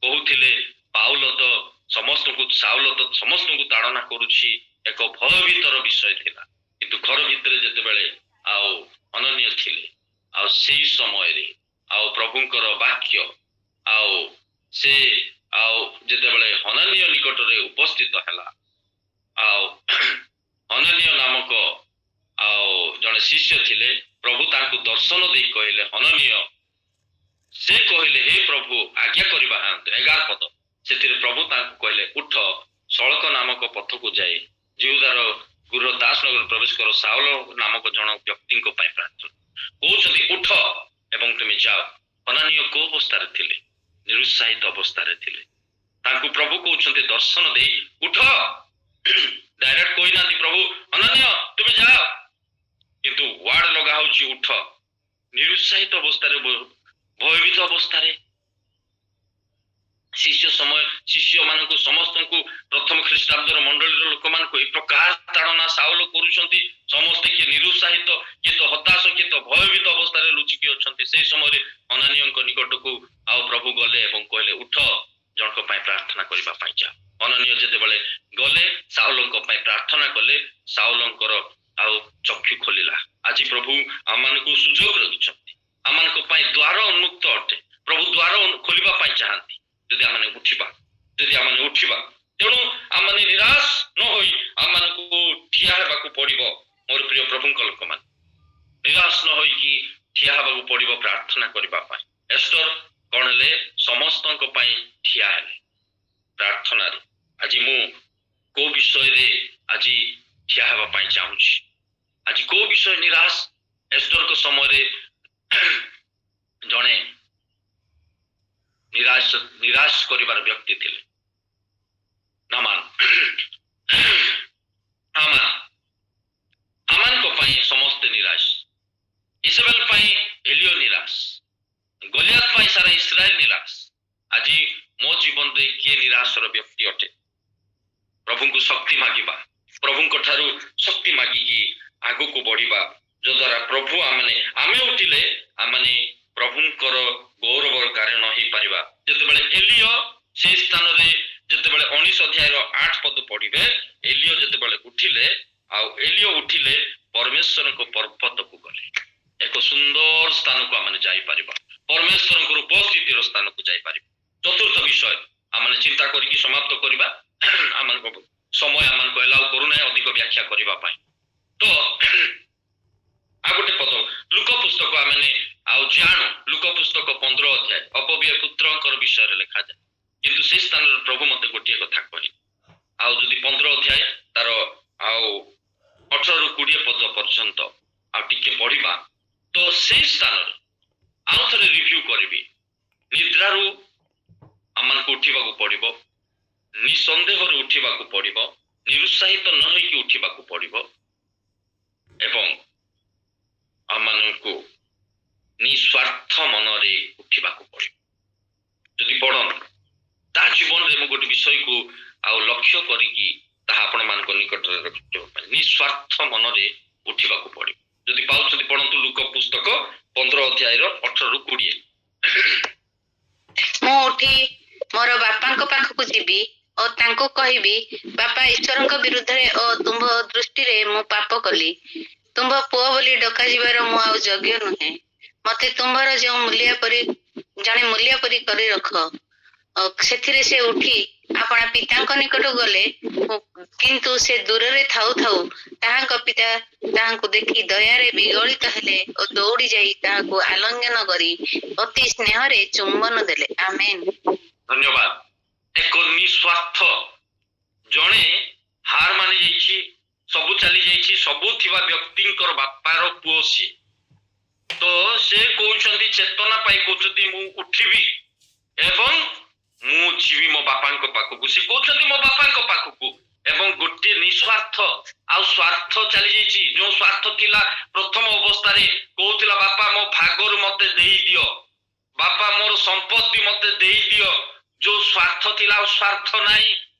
କହୁଥିଲେ ପାଉଲ ତ ସମସ୍ତଙ୍କୁ ସାଉଲ ତ ସମସ୍ତଙ୍କୁ ତାଡ଼ନା କରୁଛି ଏକ ଭୟଭୀତର ବିଷୟ ଥିଲା। କିନ୍ତୁ ଘର ଭିତରେ ଯେତେବେଳେ ଆଉ ଅନନ୍ୟ ଥିଲେ ଆଉ ସେଇ ସମୟରେ ଆଉ ପ୍ରଭୁଙ୍କର ବାକ୍ୟ ଆଉ ସେ ଆଉ ଯେତେବେଳେ ଅନନ୍ୟ ନିକଟରେ ଉପସ୍ଥିତ ହେଲା ଆଉ ଅନନ୍ୟ ନାମକ ଆଉ ଜଣେ ଶିଷ୍ୟ ଥିଲେ, ପ୍ରଭୁ ତାଙ୍କୁ ଦର୍ଶନ ଦେଇ କହିଲେ ଅନନ୍ୟ, ସେ କହିଲେ ହେ ପ୍ରଭୁ ଆଜ୍ଞା କରିବା 11 ପଦ, ସେଥିରେ ପ୍ରଭୁ ତାଙ୍କୁ କହିଲେ ଉଠ ସଳକ ନାମକ ପଥକୁ ଯାଇ ଜିହୁଦାର ଗୁର ଦାସନଗର ପ୍ରବେଶ କର, ସାଉଲ ନାମକ ଜଣ ବ୍ୟକ୍ତିଙ୍କ ପାଇଁ ପ୍ରାର୍ଥନା କହୁଛନ୍ତି ଉଠ ଏବଂ ତୁମେ ଯାଅ। ଅନନ୍ୟ କୋଉ ଅବସ୍ଥାରେ ଥିଲେ? ନିରୁତ୍ସାହିତ ଅବସ୍ଥାରେ ଥିଲେ। ତାଙ୍କୁ ପ୍ରଭୁ କହୁଛନ୍ତି ଦର୍ଶନ ଦେଇ ଉଠ, ଡାଇରେକ୍ଟ କହିନାହାନ୍ତି ପ୍ରଭୁ ଅନନ୍ୟ ତୁମେ ଯାଅ, କିନ୍ତୁ ୱାର୍ଡ ଲଗା ହଉଛି ଉଠ। ନିରୁତ୍ସାହିତ ଅବସ୍ଥାରେ, ଭୟଭୀତ ଅବସ୍ଥାରେ ଶିଷ୍ୟ ମାନଙ୍କୁ ସମସ୍ତଙ୍କୁ ପ୍ରଥମ ଖ୍ରୀଷ୍ଟାବ୍ଦର ମଣ୍ଡଳୀର ଲୋକମାନଙ୍କୁ ଏ ପ୍ରକାର ତାଡ଼ନା ସାଉଲ କରୁଛନ୍ତି। ସମସ୍ତେ କିଏ ନିରୁତ୍ସାହିତ, କିଏ ତ ହତାଶ, କିଏ ତ ଭୟଭୀତ ଅବସ୍ଥାରେ ଲୁଚିକି ଅଛନ୍ତି। ସେଇ ସମୟରେ ଅନନ୍ୟଙ୍କ ନିକଟକୁ ଆଉ ପ୍ରଭୁ ଗଲେ ଏବଂ କହିଲେ ଉଠ ଜଣଙ୍କ ପାଇଁ ପ୍ରାର୍ଥନା କରିବା ପାଇଁ ଯାଅ। ଅନନ୍ୟ ଯେତେବେଳେ ଗଲେ ସାଉଲଙ୍କ ପାଇଁ ପ୍ରାର୍ଥନା କଲେ, ସାଉଲଙ୍କର ଆଉ ଚକ୍ଷୁ ଖୋଲିଲା। ଆଜି ପ୍ରଭୁ ଆମମାନଙ୍କୁ ସୁଯୋଗ ରଖିଛନ୍ତି, ଆମମାନଙ୍କ ପାଇଁ ଦ୍ୱାର ଉନ୍ମୁକ୍ତ ଅଟେ। ପ୍ରଭୁ ଦ୍ୱାର ଖୋଲିବା ପାଇଁ ଚାହାନ୍ତି ଯଦି ଆମେ ଉଠିବା। ତେଣୁ ଆମେ ନିରାଶ ନ ହୋଇ ଆମମାନଙ୍କୁ ଠିଆ ହେବାକୁ ପଡିବ। ମୋର ପ୍ରିୟ ପ୍ରଭୁଙ୍କ ଲୋକମାନେ, ନିରାଶ ନ ହୋଇକି ଠିଆ ହେବାକୁ ପଡିବ ପ୍ରାର୍ଥନା କରିବା ପାଇଁ। ଏଷ୍ଟର କଣ ହେଲେ? ସମସ୍ତଙ୍କ ପାଇଁ ଠିଆ ହେଲେ ପ୍ରାର୍ଥନାରେ। ଆଜି ମୁଁ କୋଉ ବିଷୟରେ ଆଜି ଠିଆ ହେବା ପାଇଁ ଚାହୁଁଛି? ଆଜି କୋଉ ବିଷୟ ନିରାଶ? ଏଷ୍ଟରଙ୍କ ସମୟରେ ଜଣେ ନିରାଶ କରିବାର ବ୍ୟକ୍ତି ଥିଲେ ଆମମାନଙ୍କ ପାଇଁ ସମସ୍ତେ ନିରାଶ। ଇସରାଏଲ ପାଇଁ ଏଲିଓ ନିରାଶ, ଗଲିଆଥ ପାଇଁ ସାରା ଇସ୍ରାଏଲ ନିରାଶ। ଆଜି ମୋ ଜୀବନରେ କିଏ ନିରାଶର ବ୍ୟକ୍ତି ଅଟେ? ପ୍ରଭୁଙ୍କୁ ଶକ୍ତି ମାଗିବା, ପ୍ରଭୁଙ୍କ ଠାରୁ ଶକ୍ତି ମାଗିକି ଆଗକୁ ବଢିବା, ଯଦ୍ୱାରା ପ୍ରଭୁ ଆମେ ଉଠିଲେ ଆମେ ପ୍ରଭୁଙ୍କର ଗୌରବର କାରଣ ହେଇପାରିବା। ଯେତେବେଳେ ଏଲିଓ ସେଇ ସ୍ଥାନରେ ଯେତେବେଳେ 19 ଅଧ୍ୟାୟର 8 ପଦ ପଢିବେ, ଏଲିଓ ଯେତେବେଳେ ଉଠିଲେ ପରମେଶ୍ୱରଙ୍କ ପର୍ବତକୁ ଗଲେ। ଏକ ସୁନ୍ଦର ସ୍ଥାନକୁ ଆମେ ଯାଇପାରିବା, ପରମେଶ୍ୱରଙ୍କର ଉପସ୍ଥିତିର ସ୍ଥାନକୁ ଯାଇପାରିବା। ଚତୁର୍ଥ ବିଷୟ ଆମେ ଚିନ୍ତା କରିକି ସମାପ୍ତ କରିବା। ଆମମାନଙ୍କ ସମୟ ଆମକୁ ଏଲାଉ କରୁନାହିଁ ଅଧିକ ବ୍ୟାଖ୍ୟା କରିବା ପାଇଁ। ତ ଆଉ ଗୋଟେ ପଦ ଲୁକ ପୁସ୍ତକ ଆମେ ଆଉ ଜାଣୁ, ଲୁକ ପୁସ୍ତକ 15 ଅଧ୍ୟାୟ ଅପବ୍ୟୟ ପୁତ୍ରଙ୍କର ବିଷୟରେ ଲେଖାଯାଏ। କିନ୍ତୁ ସେ ସ୍ଥାନରେ ପ୍ରଭୁ ମତେ ଗୋଟିଏ କଥା କହିଲେ। ଆଉ ଯଦି 15 ଅଧ୍ୟାୟ ତାର ଆଉ 18ରୁ 20 ପଦ ପର୍ଯ୍ୟନ୍ତ ଆଉ ଟିକେ ପଢିବା, ତ ସେଇ ସ୍ଥାନରେ ଆଉ ଥରେ ରିଭ୍ୟୁ କରିବି। ନିଦ୍ରାରୁ ଆମମାନଙ୍କୁ ଉଠିବାକୁ ପଡିବ, ନିସନ୍ଦେହରେ ଉଠିବାକୁ ପଡିବ, ନିରୁତ୍ସାହିତ ନ ହେଇକି ଉଠିବାକୁ ପଡିବ ଏବଂ ଆମମାନଙ୍କୁ ନିସ୍ୱାର୍ଥ ମନରେ ଉଠିବାକୁ ପଡିବ। ଯଦି ପଢନ୍ତୁ ତା ଜୀବନରେ ମୁଁ ଗୋଟେ ବିଷୟକୁ ଆଉ ଲକ୍ଷ୍ୟ କରିକି ତାହା ଆପଣମାନଙ୍କ ନିକଟରେ ରଖିବା ପାଇଁ ନିସ୍ୱାର୍ଥ ମନରେ ଉଠିବାକୁ ପଡିବ। ଯଦି ପାଉଛନ୍ତି ପଢନ୍ତୁ ଲୁକ ପୁସ୍ତକ 15 ଅଧ୍ୟାୟର 18ରୁ 20। ମୁଁ ଉଠି ମୋର ବାପାଙ୍କ ପାଖକୁ ଯିବି ଓ ତାଙ୍କୁ କହିବି, ବାପା, ଈଶ୍ୱରଙ୍କ ବିରୁଦ୍ଧରେ ଓ ତୁମ୍ଭ ଦୃଷ୍ଟିରେ ମୁଁ ପାପ କଲି। ତୁମ୍ଭ ପୁଅ ବୋଲି ଡକାଯିବାର ମୁଁ ଆଉ ଯୋଗ୍ୟ ନୁହେଁ। ମତେ ତୁମ୍ଭର ଯେଉଁ ଜଣେ ମୂଲ୍ୟ ପରି କରି ରଖ। ସେଥିରେ ସେ ଉଠି ଆପଣା ପିତାଙ୍କ ନିକଟ ଗଲେ, କିନ୍ତୁ ସେ ଦୂରରେ ଥାଉ ଥାଉ ତାହାଙ୍କ ପିତା ତାହାଙ୍କୁ ଦେଖି ଦୟାରେ ବିଗଳିତ ହେଲେ ଓ ଦୌଡ଼ି ଯାଇ ତାହାକୁ ଆଲିଙ୍ଗନ କରି ଅତି ସ୍ନେହରେ ଚୁମ୍ବନ ଦେଲେ। ଆମେନ୍। ଧନ୍ୟବାଦ। ଏକ ନିସ୍ୱାର୍ଥ ଜଣେ ହାର ମାନି ଯାଇଛି, ସବୁ ଚାଲି ଯାଇଛି, ସବୁ ଥିବା ବ୍ୟକ୍ତିଙ୍କର ବାପାର ପୁଅ ସିଏ। ତ ସେ କହୁଛନ୍ତି, ଚେତନା ପାଇ କହୁଛନ୍ତି ମୁଁ ଉଠିବି ଏବଂ ମୁଁ ଯିବି ମୋ ବାପାଙ୍କ ପାଖକୁ। ସେ କହୁଛନ୍ତି ମୋ ବାପାଙ୍କ ପାଖକୁ, ଏବଂ ଗୋଟିଏ ନିସ୍ୱାର୍ଥ ଆଉ ସ୍ୱାର୍ଥ ଚାଲି ଯାଇଛି। ଯୋଉ ସ୍ୱାର୍ଥ ଥିଲା ପ୍ରଥମ ଅବସ୍ଥାରେ କହୁଥିଲା ବାପା ମୋ ଭାଗରୁ ମତେ ଦେଇଦିଅ, ବାପା ମୋର ସମ୍ପତ୍ତି ମତେ ଦେଇଦିଅ, ଯୋଉ ସ୍ୱାର୍ଥ ଥିଲା ଆଉ ସ୍ୱାର୍ଥ ନାହିଁ।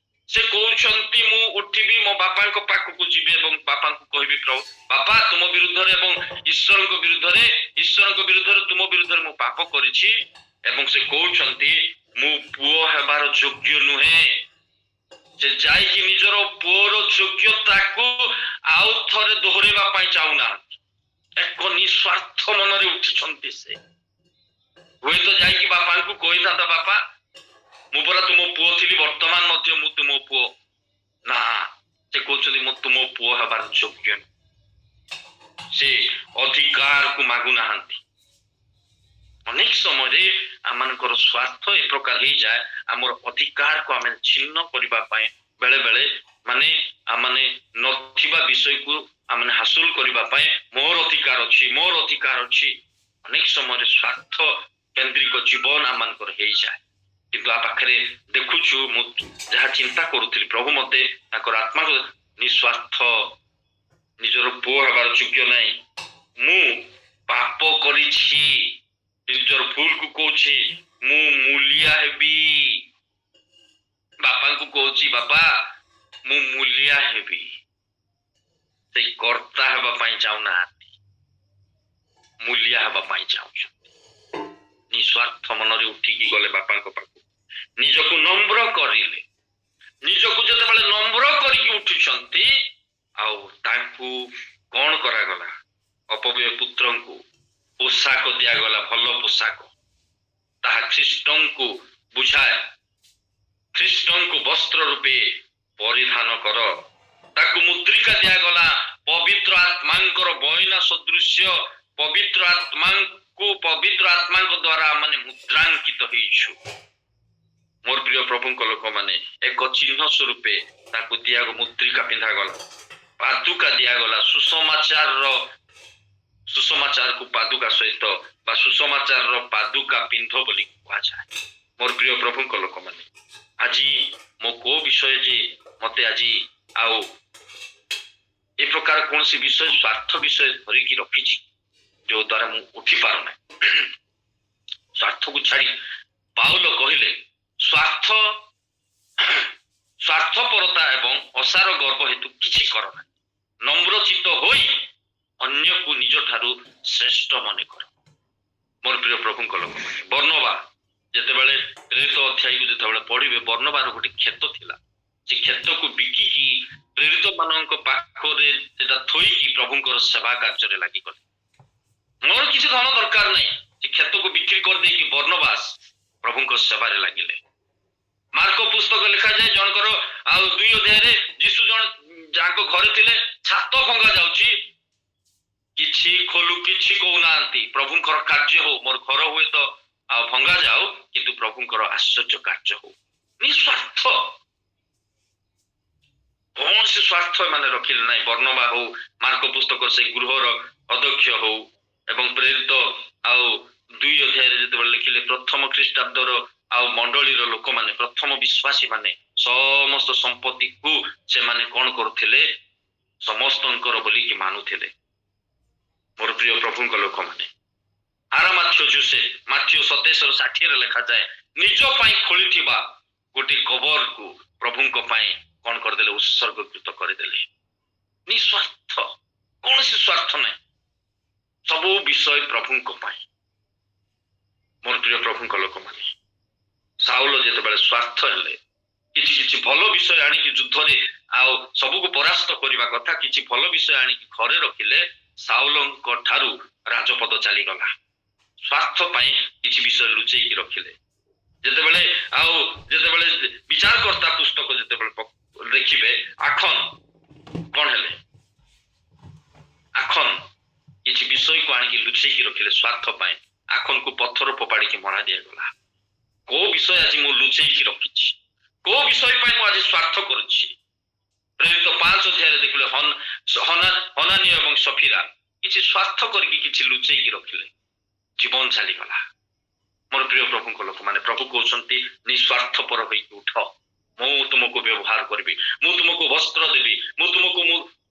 ସେ କହୁଛନ୍ତି ମୁଁ ଉଠିବି, ମୋ ବାପାଙ୍କ ପାଖକୁ ଯିବି ଏବଂ ବାପାଙ୍କୁ କହିବି, ପ୍ରଭୁ ବାପା ତୁମ ବିରୁଦ୍ଧରେ ଏବଂ ଈଶ୍ୱରଙ୍କ ବିରୁଦ୍ଧରେ ତୁମ ବିରୁଦ୍ଧରେ ମୁଁ ପାପ କରିଛି। ଏବଂ ସେ କହୁଛନ୍ତି ମୁଁ ପୁଅ ହେବାର ଯୋଗ୍ୟ ନୁହେଁ, ସେ ଯାଇକି ନିଜର ପୁଅର ଯୋଗ୍ୟତାକୁ ଆଉ ଥରେ ଦୋହରେଇବା ପାଇଁ ଚାହୁଁନାହାନ୍ତି। ଏକ ନିସ୍ୱାର୍ଥ ମନରେ ଉଠିଛନ୍ତି। ସେ ହୁଏତ ଯାଇକି ବାପାଙ୍କୁ କହିଥାନ୍ତା, ବାପା ମୁଁ ପରା ତୁମ ପୁଅ ଥିଲି, ବର୍ତ୍ତମାନ ମଧ୍ୟ ମୁଁ ତୁମ ପୁଅ। ନା, ସେ କହୁଛନ୍ତି ମୁଁ ତୁମ ପୁଅ ହେବାର ଯୋଗ୍ୟ ନୁହେଁ। ସେ ଅଧିକାରକୁ ମାଗୁନାହାନ୍ତି। ଅନେକ ସମୟରେ ଆମମାନଙ୍କର ସ୍ୱାର୍ଥ ଏ ପ୍ରକାର ହେଇଯାଏ, ଆମର ଅଧିକାରକୁ ଆମେ ଛିନ୍ନ କରିବା ପାଇଁ ବେଳେ ବେଳେ ଆମେ ନଥିବା ବିଷୟକୁ ଆମେ ହାସଲ କରିବା ପାଇଁ ମୋର ଅଧିକାର ଅଛି, ମୋର ଅଧିକାର ଅଛି। ଅନେକ ସମୟରେ ସ୍ୱାର୍ଥ କେନ୍ଦ୍ରିକ ଜୀବନ ଆମମାନଙ୍କର ହେଇଯାଏ। କିନ୍ତୁ ଆ ପାଖରେ ଦେଖୁଛୁ, ମୁଁ ଯାହା ଚିନ୍ତା କରୁଥିଲି, ପ୍ରଭୁ ମତେ ତାଙ୍କର ଆତ୍ମାକୁ ନିସ୍ୱାର୍ଥ ନିଜର ପୁଅ ହେବାର ଯୋଗ୍ୟ ନାହିଁ, ମୁଁ ପାପ କରିଛି, ନିଜର ଭୁଲକୁ କହୁଛି, ମୁଁ ମୂଲିଆ ହେବି। ବାପାଙ୍କୁ କହୁଛି, ବାପା ମୁଁ ମୂଲିଆ ହେବି। ସେଇ କର୍ତ୍ତା ହେବା ପାଇଁ ଚାହୁଁନାହାନ୍ତି, ମୂଲିଆ ହେବା ପାଇଁ ଚାହୁଁଛନ୍ତି। ନିସ୍ୱାର୍ଥ ମନରେ ଉଠିକି ଗଲେ ବାପାଙ୍କ ପାଖକୁ, ନିଜକୁ ନମ୍ର କରିଲେ, ନିଜକୁ ଯେତେବେଳେ ନମ୍ର କରିକି ଉଠୁଛନ୍ତି, ଆଉ ତାଙ୍କୁ କଣ କରାଗଲା? ଅପବ୍ୟୟ ପୁତ୍ରଙ୍କୁ ପୋଷାକ ଦିଆଗଲା, ଭଲ ପୋଷାକ। ତାହା ଖ୍ରୀଷ୍ଟଙ୍କୁ ବୁଝାଏ, ଖ୍ରୀଷ୍ଟଙ୍କୁ ବସ୍ତ୍ର ରୂପେ ପରିଧାନ କର। ତାକୁ ମୁଦ୍ରିକା ଦିଆଗଲା, ପବିତ୍ର ଆତ୍ମାଙ୍କର ବଇନା ସଦୃଶ୍ୟ। ପବିତ୍ର ଆତ୍ମାଙ୍କ ଦ୍ୱାରା ଆମେ ମୁଦ୍ରାଙ୍କିତ ହେଇଛୁ। ମୋର ପ୍ରିୟ ପ୍ରଭୁଙ୍କ ଲୋକମାନେ, ଏକ ଚିହ୍ନ ସ୍ୱରୂପେ ତାକୁ ମୁଦ୍ରିକା ପିନ୍ଧାଗଲା, ପାଦୁକା ଦିଆଗଲା। ସୁସମାଚାରକୁ ପାଦୁକା ସହିତ ବା ସୁସମାଚାରର ପାଦୁକା ପିନ୍ଧ ବୋଲି କୁହାଯାଏ। ମୋର ପ୍ରିୟ ପ୍ରଭୁଙ୍କ ଲୋକମାନେ, ଆଜି ମୋ କୋଉ ବିଷୟ ଯେ ମତେ ଆଜି ଆଉ ଏ ପ୍ରକାର କୌଣସି ବିଷୟ, ସ୍ୱାର୍ଥ ବିଷୟ ଧରିକି ରଖିଛି, ଯୋଉ ଦ୍ୱାରା ମୁଁ ଉଠି ପାରୁନାହିଁ। ସ୍ୱାର୍ଥକୁ ଛାଡ଼ି ପାଉଲ କହିଲେ, ସ୍ୱାର୍ଥପରତା ଏବଂ ଅସାର ଗର୍ବ ହେତୁ କିଛି କର ନାହିଁ, ନମ୍ରଚିତ ହୋଇ ଅନ୍ୟକୁ ନିଜ ଠାରୁ ଶ୍ରେଷ୍ଠ ମନେ କର। ମୋର ପ୍ରିୟ ପ୍ରଭୁଙ୍କ ଲୋକମାନେ, ବର୍ଣ୍ଣବା ଯେତେବେଳେ ପ୍ରେରିତ ଅଧ୍ୟାୟକୁ ଯେତେବେଳେ ପଢିବେ, ବର୍ଣ୍ଣବାର ଗୋଟେ କ୍ଷେତ ଥିଲା। ସେ କ୍ଷେତକୁ ବିକିକି ପ୍ରେରିତ ମାନଙ୍କ ପାଖରେ ସେଟା ଥୋଇକି ପ୍ରଭୁଙ୍କର ସେବା କାର୍ଯ୍ୟରେ ଲାଗିଗଲେ। ମୋର କିଛି ଧନ ଦରକାର ନାହିଁ, ସେ କ୍ଷେତକୁ ବିକ୍ରି କରିଦେଇକି ବର୍ଣ୍ଣବାସ ପ୍ରଭୁଙ୍କ ସେବାରେ ଲାଗିଲେ। ମାର୍କ ପୁସ୍ତକ ଲେଖାଯାଏ, ଜଣଙ୍କର ଆଉ 2 ଅଧ୍ୟାୟରେ ଯୀଶୁ ଜଣେ ଯାହାଙ୍କ ଘରେ ଥିଲେ, ଛାତ ଭଙ୍ଗା ଯାଉଛି, କିଛି କହୁନାହାନ୍ତି, ପ୍ରଭୁଙ୍କର କାର୍ଯ୍ୟ ହଉ, ମୋର ଘର ହୁଏ ତ ଆଉ ଭଙ୍ଗା ଯାଉ, କିନ୍ତୁ ପ୍ରଭୁଙ୍କର ଆଶ୍ଚର୍ଯ୍ୟ କାର୍ଯ୍ୟ ହଉ। ନିସ୍ୱାର୍ଥ, କୌଣସି ସ୍ୱାର୍ଥ ଏମାନେ ରଖିଲେ ନାହିଁ। ବର୍ଣ୍ଣବା ହଉ, ମାର୍କ ପୁସ୍ତକର ସେଇ ଗୃହର ଅଧ୍ୟକ୍ଷ ହଉ, ଏବଂ ପ୍ରେରିତ ଆଉ 2 ଅଧ୍ୟାୟରେ ଯେତେବେଳେ ଲେଖିଲେ, ପ୍ରଥମ ଖ୍ରୀଷ୍ଟାବ୍ଦର ଆଉ ମଣ୍ଡଳୀର ଲୋକମାନେ, ପ୍ରଥମ ବିଶ୍ୱାସୀ ମାନେ ସମସ୍ତ ସମ୍ପତ୍ତିକୁ ସେମାନେ କଣ କରୁଥିଲେ? ସମସ୍ତଙ୍କର ବୋଲିକି ମାନୁଥିଲେ। ମୋର ପ୍ରିୟ ପ୍ରଭୁଙ୍କ ଲୋକମାନେ, ମାଥ୍ୟୁ 27:60 ଲେଖାଯାଏ, ନିଜ ପାଇଁ ଖୋଳିଥିବା ଗୋଟିଏ କବରକୁ ପ୍ରଭୁଙ୍କ ପାଇଁ କଣ କରିଦେଲେ? ଉତ୍ସର୍ଗୀକୃତ କରିଦେଲେ। ନିସ୍ୱାର୍ଥ, କୌଣସି ସ୍ୱାର୍ଥ ନାହିଁ, ସବୁ ବିଷୟ ପ୍ରଭୁଙ୍କ ପାଇଁ। ମୋର ପ୍ରିୟ ପ୍ରଭୁଙ୍କ ଲୋକମାନେ, ସାଉଲ ଯେତେବେଳେ ସ୍ୱାର୍ଥ ହେଲେ, କିଛି ଭଲ ବିଷୟ ଆଣିକି ଯୁଦ୍ଧରେ ଆଉ ସବୁକୁ ପରାସ୍ତ କରିବା କଥା, କିଛି ଭଲ ବିଷୟ ଆଣିକି ଘରେ ରଖିଲେ, ସାଉଲଙ୍କ ଠାରୁ ରାଜପଦ ଚାଲିଗଲା। ସ୍ୱାର୍ଥ ପାଇଁ କିଛି ବିଷୟ ଲୁଚେଇକି ରଖିଲେ। ଯେତେବେଳେ ବିଚାରକର୍ତ୍ତା ପୁସ୍ତକ ଯେତେବେଳେ ଦେଖିବେ, ଆଖନ କଣ ହେଲେ? ଆଖନ କିଛି ବିଷୟକୁ ଆଣିକି ଲୁଚେଇକି ରଖିଲେ ସ୍ୱାର୍ଥ ପାଇଁ। ଆଖନକୁ ପଥର ଫୋପାଡ଼ିକି ମରା ଦିଆଗଲା। କୋଉ ବିଷୟ ଆଜି ମୁଁ ଲୁଚେଇକି ରଖିଛି? କୋଉ ବିଷୟ ପାଇଁ ମୁଁ ଆଜି ସ୍ୱାର୍ଥ କରୁଛି? ପ୍ରେରିତ 5 ଅଧ୍ୟାୟରେ ଦେଖିଲେ, ହନାନୀୟ ଏବଂ ସଫିରା କିଛି ସ୍ୱାର୍ଥ କରିକି କିଛି ଲୁଚେଇକି ରଖିଲେ, ଜୀବନ ଚାଲିଗଲା। ମୋର ପ୍ରିୟ ପ୍ରଭୁଙ୍କ ଲୋକମାନେ, ପ୍ରଭୁ କହୁଛନ୍ତି, ନିସ୍ୱାର୍ଥପର ହୋଇକି ଉଠ, ମୁଁ ତୁମକୁ ବ୍ୟବହାର କରିବି, ମୁଁ ତୁମକୁ ବସ୍ତ୍ର ଦେବି, ମୁଁ ତୁମକୁ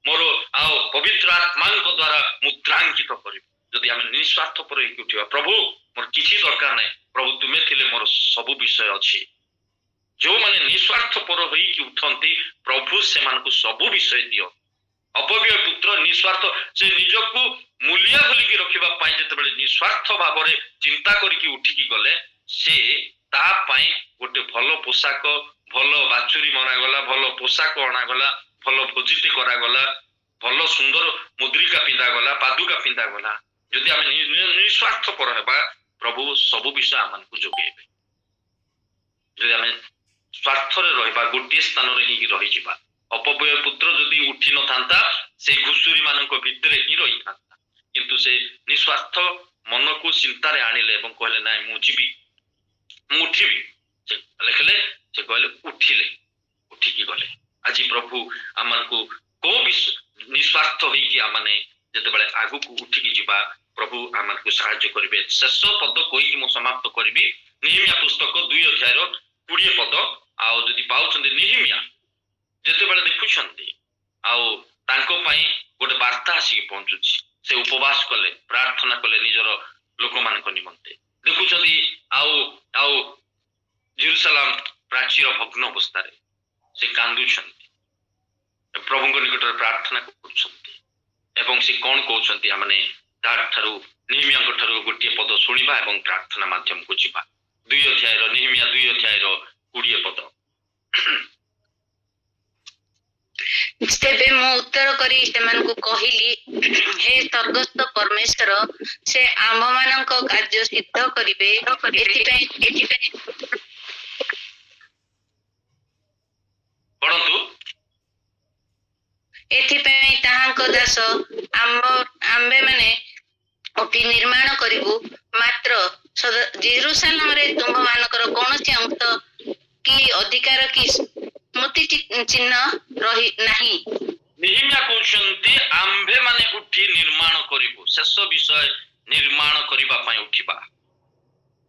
ମୋର ଆଉ ପବିତ୍ର ଆତ୍ମାଙ୍କ ଦ୍ୱାରା ମୁଦ୍ରାଙ୍କିତ କରିବି। ଯଦି ଆମେ ନିସ୍ୱାର୍ଥପର ହେଇକି ଉଠିବା, ପ୍ରଭୁ ମୋର କିଛି ଦରକାର ନାହିଁ, ପ୍ରଭୁ ତୁମେ ଥିଲେ ମୋର ସବୁ ବିଷୟ ଅଛି। ଯୋଉମାନେ ନିସ୍ୱାର୍ଥପର ହେଇକି ଉଠନ୍ତି, ପ୍ରଭୁ ସେମାନଙ୍କୁ ସବୁ ବିଷୟ ଦିଅ। ଅପବ୍ୟୟ ପୁତ୍ର ନିସ୍ୱାର୍ଥ, ସେ ନିଜକୁ ମୂଲିଆ ବୋଲିକି ରଖିବା ପାଇଁ ଯେତେବେଳେ ନିସ୍ୱାର୍ଥ ଭାବରେ ଚିନ୍ତା କରିକି ଉଠିକି ଗଲେ, ସେ ତା ପାଇଁ ଗୋଟେ ଭଲ ପୋଷାକ, ଭଲ ବାଛୁରୀ ମରାଗଲା, ଭଲ ପୋଷାକ ଅଣାଗଲା, ଭଲ ଭୋଜିଟେ କରାଗଲା, ଭଲ ସୁନ୍ଦର ମୁଦ୍ରିକା ପିନ୍ଧାଗଲା, ପାଦୁକା ପିନ୍ଧାଗଲା। ଯଦି ଆମେ ନିଃସ୍ୱାର୍ଥପର ହେବା, ପ୍ରଭୁ ସବୁ ବିଷୟ ଆମକୁ ଯୋଗେଇବେ। ଯଦି ଆମେ ସ୍ୱାର୍ଥରେ ରହିବା, ଗୋଟିଏ ସ୍ଥାନରେ ହିଁ ରହିଯିବା, ଅପବ୍ୟୟ ପୁତ୍ର ଯଦି ଉଠି ନଥାନ୍ତା, ସେ ଘୁଷୁରୀ ମାନଙ୍କ ଭିତରେ ହିଁ ରହିଥାନ୍ତା। କିନ୍ତୁ ସେ ନିଃସ୍ୱାର୍ଥ ମନକୁ ଚିନ୍ତାରେ ଆଣିଲେ ଏବଂ କହିଲେ ନାଇଁ ମୁଁ ଯିବି, ମୁଁ ଉଠିବି। ସେ ଲେଖିଲେ, ସେ କହିଲେ ଉଠିଲେ, ଉଠିକି ଗଲେ। ଆଜି ପ୍ରଭୁ ଆମକୁ କୋଉ ନିଃସ୍ୱାର୍ଥ ହେଇକି ଆମେ ଯେତେବେଳେ ଆଗକୁ ଉଠିକି ଯିବା, ପ୍ରଭୁ ଆମକୁ ସାହାଯ୍ୟ କରିବେ। ଶେଷ ପଦ କହିକି ମୁଁ ସମାପ୍ତ କରିବି। ନିହିମିଆ ପୁସ୍ତକ 2 ଅଧ୍ୟାୟର 20 ପଦ। ଆଉ ଯଦି ପାଉଛନ୍ତି ନିହିମିଆ ଯେତେବେଳେ ଦେଖୁଛନ୍ତି, ଆଉ ତାଙ୍କ ପାଇଁ ଗୋଟେ ବାର୍ତ୍ତା ଆସିକି ପହଞ୍ଚୁଛି। ସେ ଉପବାସ କଲେ, ପ୍ରାର୍ଥନା କଲେ ନିଜର ଲୋକମାନଙ୍କ ନିମନ୍ତେ। ଦେଖୁଛନ୍ତି ଆଉ ଆଉ ଜେରୁସାଲାମ ପ୍ରାଚୀର ଭଗ୍ନ ଅବସ୍ଥାରେ ସେ କାନ୍ଦୁଛନ୍ତି, ପ୍ରଭୁଙ୍କ ନିକଟରେ ପ୍ରାର୍ଥନା କରୁଛନ୍ତି। ଏବଂ ସେ କଣ କହୁଛନ୍ତି, ଆମେ ତାଠାରୁ ନିହିମିଆଙ୍କ ଠାରୁ ଗୋଟିଏ ପଦ ଶୁଣିବା ଏବଂ ପ୍ରାର୍ଥନା ମାଧ୍ୟମକୁ ଯିବା। 2 ଅଧ୍ୟାୟର ନିହିମିଆ 2 ଅଧ୍ୟାୟର 20 ପଦ। ତେବେ ମୁଁ ଉତ୍ତର କରି ସେମାନଙ୍କୁ କହିଲି, ହେ ସ୍ୱର୍ଗସ୍ଥ ପରମେଶ୍ୱର, ସେ ଆମ୍ଭମାନଙ୍କ କାର୍ଯ୍ୟ ସିଦ୍ଧ କରିବେ। ଏଥିପାଇଁ ତାହାଙ୍କ ଦାସ ଆମ୍ଭେମାନେ ଉଠି ନିର୍ମାଣ କରିବୁ। ମାତ୍ର ଜେରୁସାଲେମରେ ତୁମ୍ଭମାନଙ୍କର କୌଣସି ଅଂଶ କି ଅଧିକାର କି ସ୍ମୃତି ଚିହ୍ନ ରହି ନାହିଁ। ନିହିମିଆ କହୁଛନ୍ତି ଆମ୍ଭେମାନେ ଉଠି ନିର୍ମାଣ କରିବୁ। ଶେଷ ବିଷୟ ନିର୍ମାଣ କରିବା ପାଇଁ ଉଠିବା,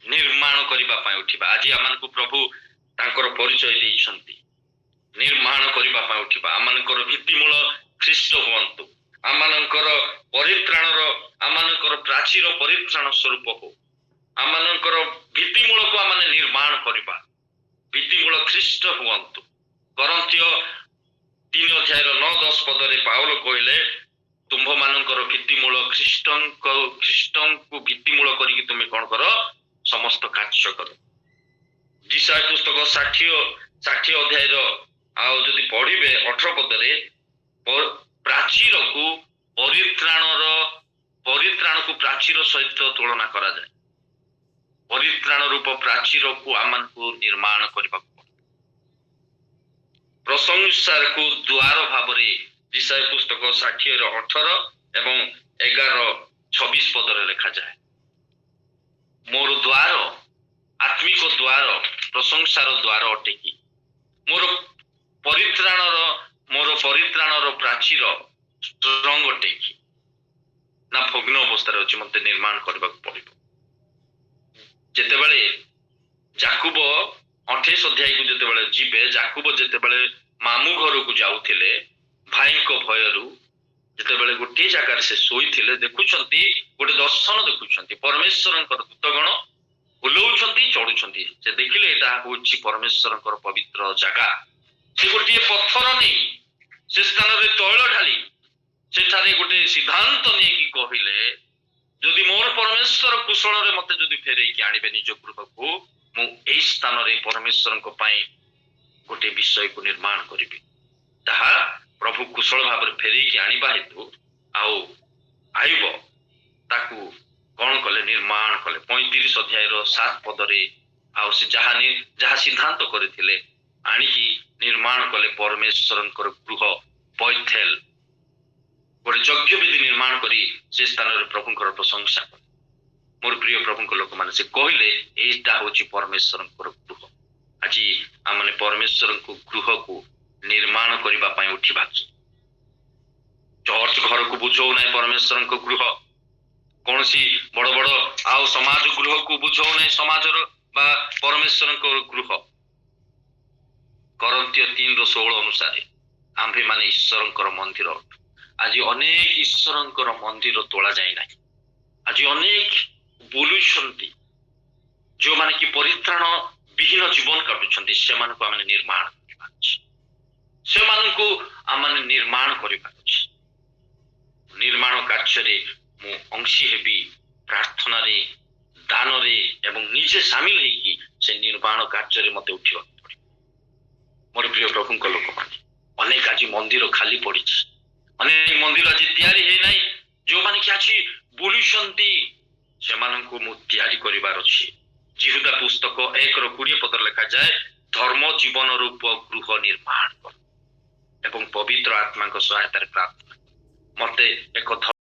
ନିର୍ମାଣ କରିବା ପାଇଁ ଉଠିବା। ଆଜି ଆମମାନଙ୍କୁ ପ୍ରଭୁ ତାଙ୍କର ପରିଚୟ ଦେଇଛନ୍ତି। ନିର୍ମାଣ କରିବା ପାଇଁ ଉଠିବା। ଆମମାନଙ୍କର ଭିତ୍ତିମୂଳ ଖ୍ରୀଷ୍ଟ ହୁଅନ୍ତୁ। ଆମମାନଙ୍କର ପରିତ୍ରାଣର, ଆମମାନଙ୍କର ପ୍ରାଚୀର ପରିତ୍ରାଣ ସ୍ୱରୂପ ହଉ। ଆମମାନଙ୍କର ଭିତ୍ତିମୂଳକୁ ଆମେ ନିର୍ମାଣ କରିବା। ଭିତ୍ତିମୂଳ ଖ୍ରୀଷ୍ଟ ହୁଅନ୍ତୁ। କରନ୍ଥୀୟ 3 ଅଧ୍ୟାୟର 9-10 ପଦରେ ପାଉଲ କହିଲେ, ତୁମ୍ଭମାନଙ୍କର ଭିତ୍ତିମୂଳ ଖ୍ରୀଷ୍ଟଙ୍କୁ ଭିତ୍ତିମୂଳ କରିକି ତୁମେ କଣ କର, ସମସ୍ତ କାର୍ଯ୍ୟ କର। ଯିଶାୟ ପୁସ୍ତକ 60 ଅଧ୍ୟାୟର ଆଉ ଯଦି ପଢିବେ 18 ପଦରେ, ପ୍ରାଚୀରକୁ ପରିତ୍ରାଣକୁ ପ୍ରାଚୀର ସହିତ ତୁଳନା କରାଯାଏ। ପରିତ୍ରାଣ ରୂପ ପ୍ରାଚୀରକୁ ଆମକୁ ନିର୍ମାଣ କରିବାକୁ ପଡେ। ପ୍ରଶଂସାକୁ ଦ୍ୱାର ଭାବରେ ଯିଶାୟ ପୁସ୍ତକ 60ର 18 ଏବଂ 11-26 ପଦରେ ଲେଖାଯାଏ। ମୋର ଦ୍ୱାର ଆତ୍ମିକ ଦ୍ୱାର, ପ୍ରଶଂସାର ଦ୍ୱାର ଅଟେ କି? ମୋର ପରିତ୍ରାଣର ପ୍ରାଚୀର ଷ୍ଟ୍ରଙ୍ଗ ଅଟେ କି? ନା ଭଗ୍ନ ଅବସ୍ଥାରେ ଅଛି, ମତେ ନିର୍ମାଣ କରିବାକୁ ପଡିବ। ଯେତେବେଳେ ଯାକୁବ 28 ଅଧ୍ୟାୟକୁ ଯେତେବେଳେ ଯିବେ, ଯାକୁବ ଯେତେବେଳେ ମାମୁଁ ଘରକୁ ଯାଉଥିଲେ ଭାଇଙ୍କ ଭୟରୁ, ଯେତେବେଳେ ଗୋଟିଏ ଜାଗାରେ ସେ ଶୋଇଥିଲେ, ଦେଖୁଛନ୍ତି ଗୋଟେ ଦର୍ଶନ ଦେଖୁଛନ୍ତି। ପରମେଶ୍ୱରଙ୍କର ଦୂତଗଣ ବୁଲଉଛନ୍ତି, ଚଢୁଛନ୍ତି। ସେ ଦେଖିଲେ ଏଇଟା ହଉଛି ପରମେଶ୍ୱରଙ୍କର ପବିତ୍ର ଜାଗା। ସେ ଗୋଟିଏ ପଥର ନେଇ ସେ ସ୍ଥାନରେ ତୈଳ ଢାଳି ସେଠାରେ ଗୋଟେ ସିଦ୍ଧାନ୍ତ ନେଇକି କହିଲେ, ଯଦି ମୋର ପରମେଶ୍ୱର କୁଶଳରେ ମତେ ଯଦି ଫେରେଇକି ଆଣିବେ ନିଜ ଗୃହକୁ, ମୁଁ ଏଇ ସ୍ଥାନରେ ପରମେଶ୍ୱରଙ୍କ ପାଇଁ ଗୋଟେ ବିଷୟକୁ ନିର୍ମାଣ କରିବି। ତାହା ପ୍ରଭୁ କୁଶଳ ଭାବରେ ଫେରେଇକି ଆଣିବା ହେତୁ ଆଉ ଆଇବ ତାକୁ କଣ କଲେ, ନିର୍ମାଣ କଲେ। 35 ଅଧ୍ୟାୟର 7 ପଦରେ ଆଉ ସେ ଯାହା ସିଦ୍ଧାନ୍ତ କରିଥିଲେ ଆଣିକି ନିର୍ମାଣ କଲେ ପରମେଶ୍ୱରଙ୍କର ଗୃହ ବୈଥେଲ, ଗୋଟେ ଯଜ୍ଞ ବିଧି ନିର୍ମାଣ କରି ସେ ସ୍ଥାନରେ ପ୍ରଭୁଙ୍କର ପ୍ରଶଂସା କଲେ। ମୋର ପ୍ରିୟ ପ୍ରଭୁଙ୍କ ଲୋକମାନେ, ସେ କହିଲେ ଏଇଟା ହଉଛି ପରମେଶ୍ୱରଙ୍କର ଗୃହ। ଆଜି ଆମେ ପରମେଶ୍ୱରଙ୍କୁ ଗୃହକୁ ନିର୍ମାଣ କରିବା ପାଇଁ ଉଠିବା। ଚର୍ଚ୍ଚ ଘରକୁ ବୁଝଉ ନାହିଁ ପରମେଶ୍ୱରଙ୍କ ଗୃହ, କୌଣସି ବଡ ବଡ ଆଉ ସମାଜ ଗୃହକୁ ବୁଝଉ ନାହିଁ ସମାଜର ବା ପରମେଶ୍ୱରଙ୍କ ଗୃହ। କରନ୍ଥୀୟ 3:16 ଅନୁସାରେ ଆମ୍ଭେମାନେ ଈଶ୍ୱରଙ୍କର ମନ୍ଦିର। ଆଜି ଅନେକ ଈଶ୍ୱରଙ୍କର ମନ୍ଦିର ତୋଳା ଯାଇ ନାହିଁ। ଆଜି ଅନେକ ବୁଲୁଛନ୍ତି ଯେଉଁମାନେ କି ପରିତ୍ରାଣ ବିହୀନ ଜୀବନ କାଟୁଛନ୍ତି, ସେମାନଙ୍କୁ ଆମେ ନିର୍ମାଣ କରିବା ଅଛି। ସେମାନଙ୍କୁ ଆମେ ନିର୍ମାଣ କରିବା ଅଛି। ନିର୍ମାଣ କାର୍ଯ୍ୟରେ ମୁଁ ଅଂଶୀ ହେବି, ପ୍ରାର୍ଥନାରେ, ଦାନରେ ଏବଂ ନିଜେ ସାମିଲ ହେଇକି ସେ ନିର୍ମାଣ କାର୍ଯ୍ୟରେ ମତେ ଉଠିବାକୁ ପଡିବ। ମୋର ପ୍ରିୟ ପ୍ରଭୁଙ୍କ ଲୋକମାନେ, ଅନେକ ଆଜି ମନ୍ଦିର ଖାଲି ପଡିଛି, ଅନେକ ମନ୍ଦିର ଆଜି ତିଆରି ହେଇନାହିଁ। ଯୋଉମାନେ କି ଆଜି ବୁଲୁଛନ୍ତି ସେମାନଙ୍କୁ ମୁଁ ତିଆରି କରିବାର ଅଛି। ଜିହୁଦା ପୁସ୍ତକ 1:20 ଲେଖାଯାଏ, ଧର୍ମ ଜୀବନ ରୂପ ଗୃହ ନିର୍ମାଣ କର ଏବଂ ପବିତ୍ର ଆତ୍ମାଙ୍କ ସହାୟତାରେ ପ୍ରାର୍ଥନା। ମତେ ଏକ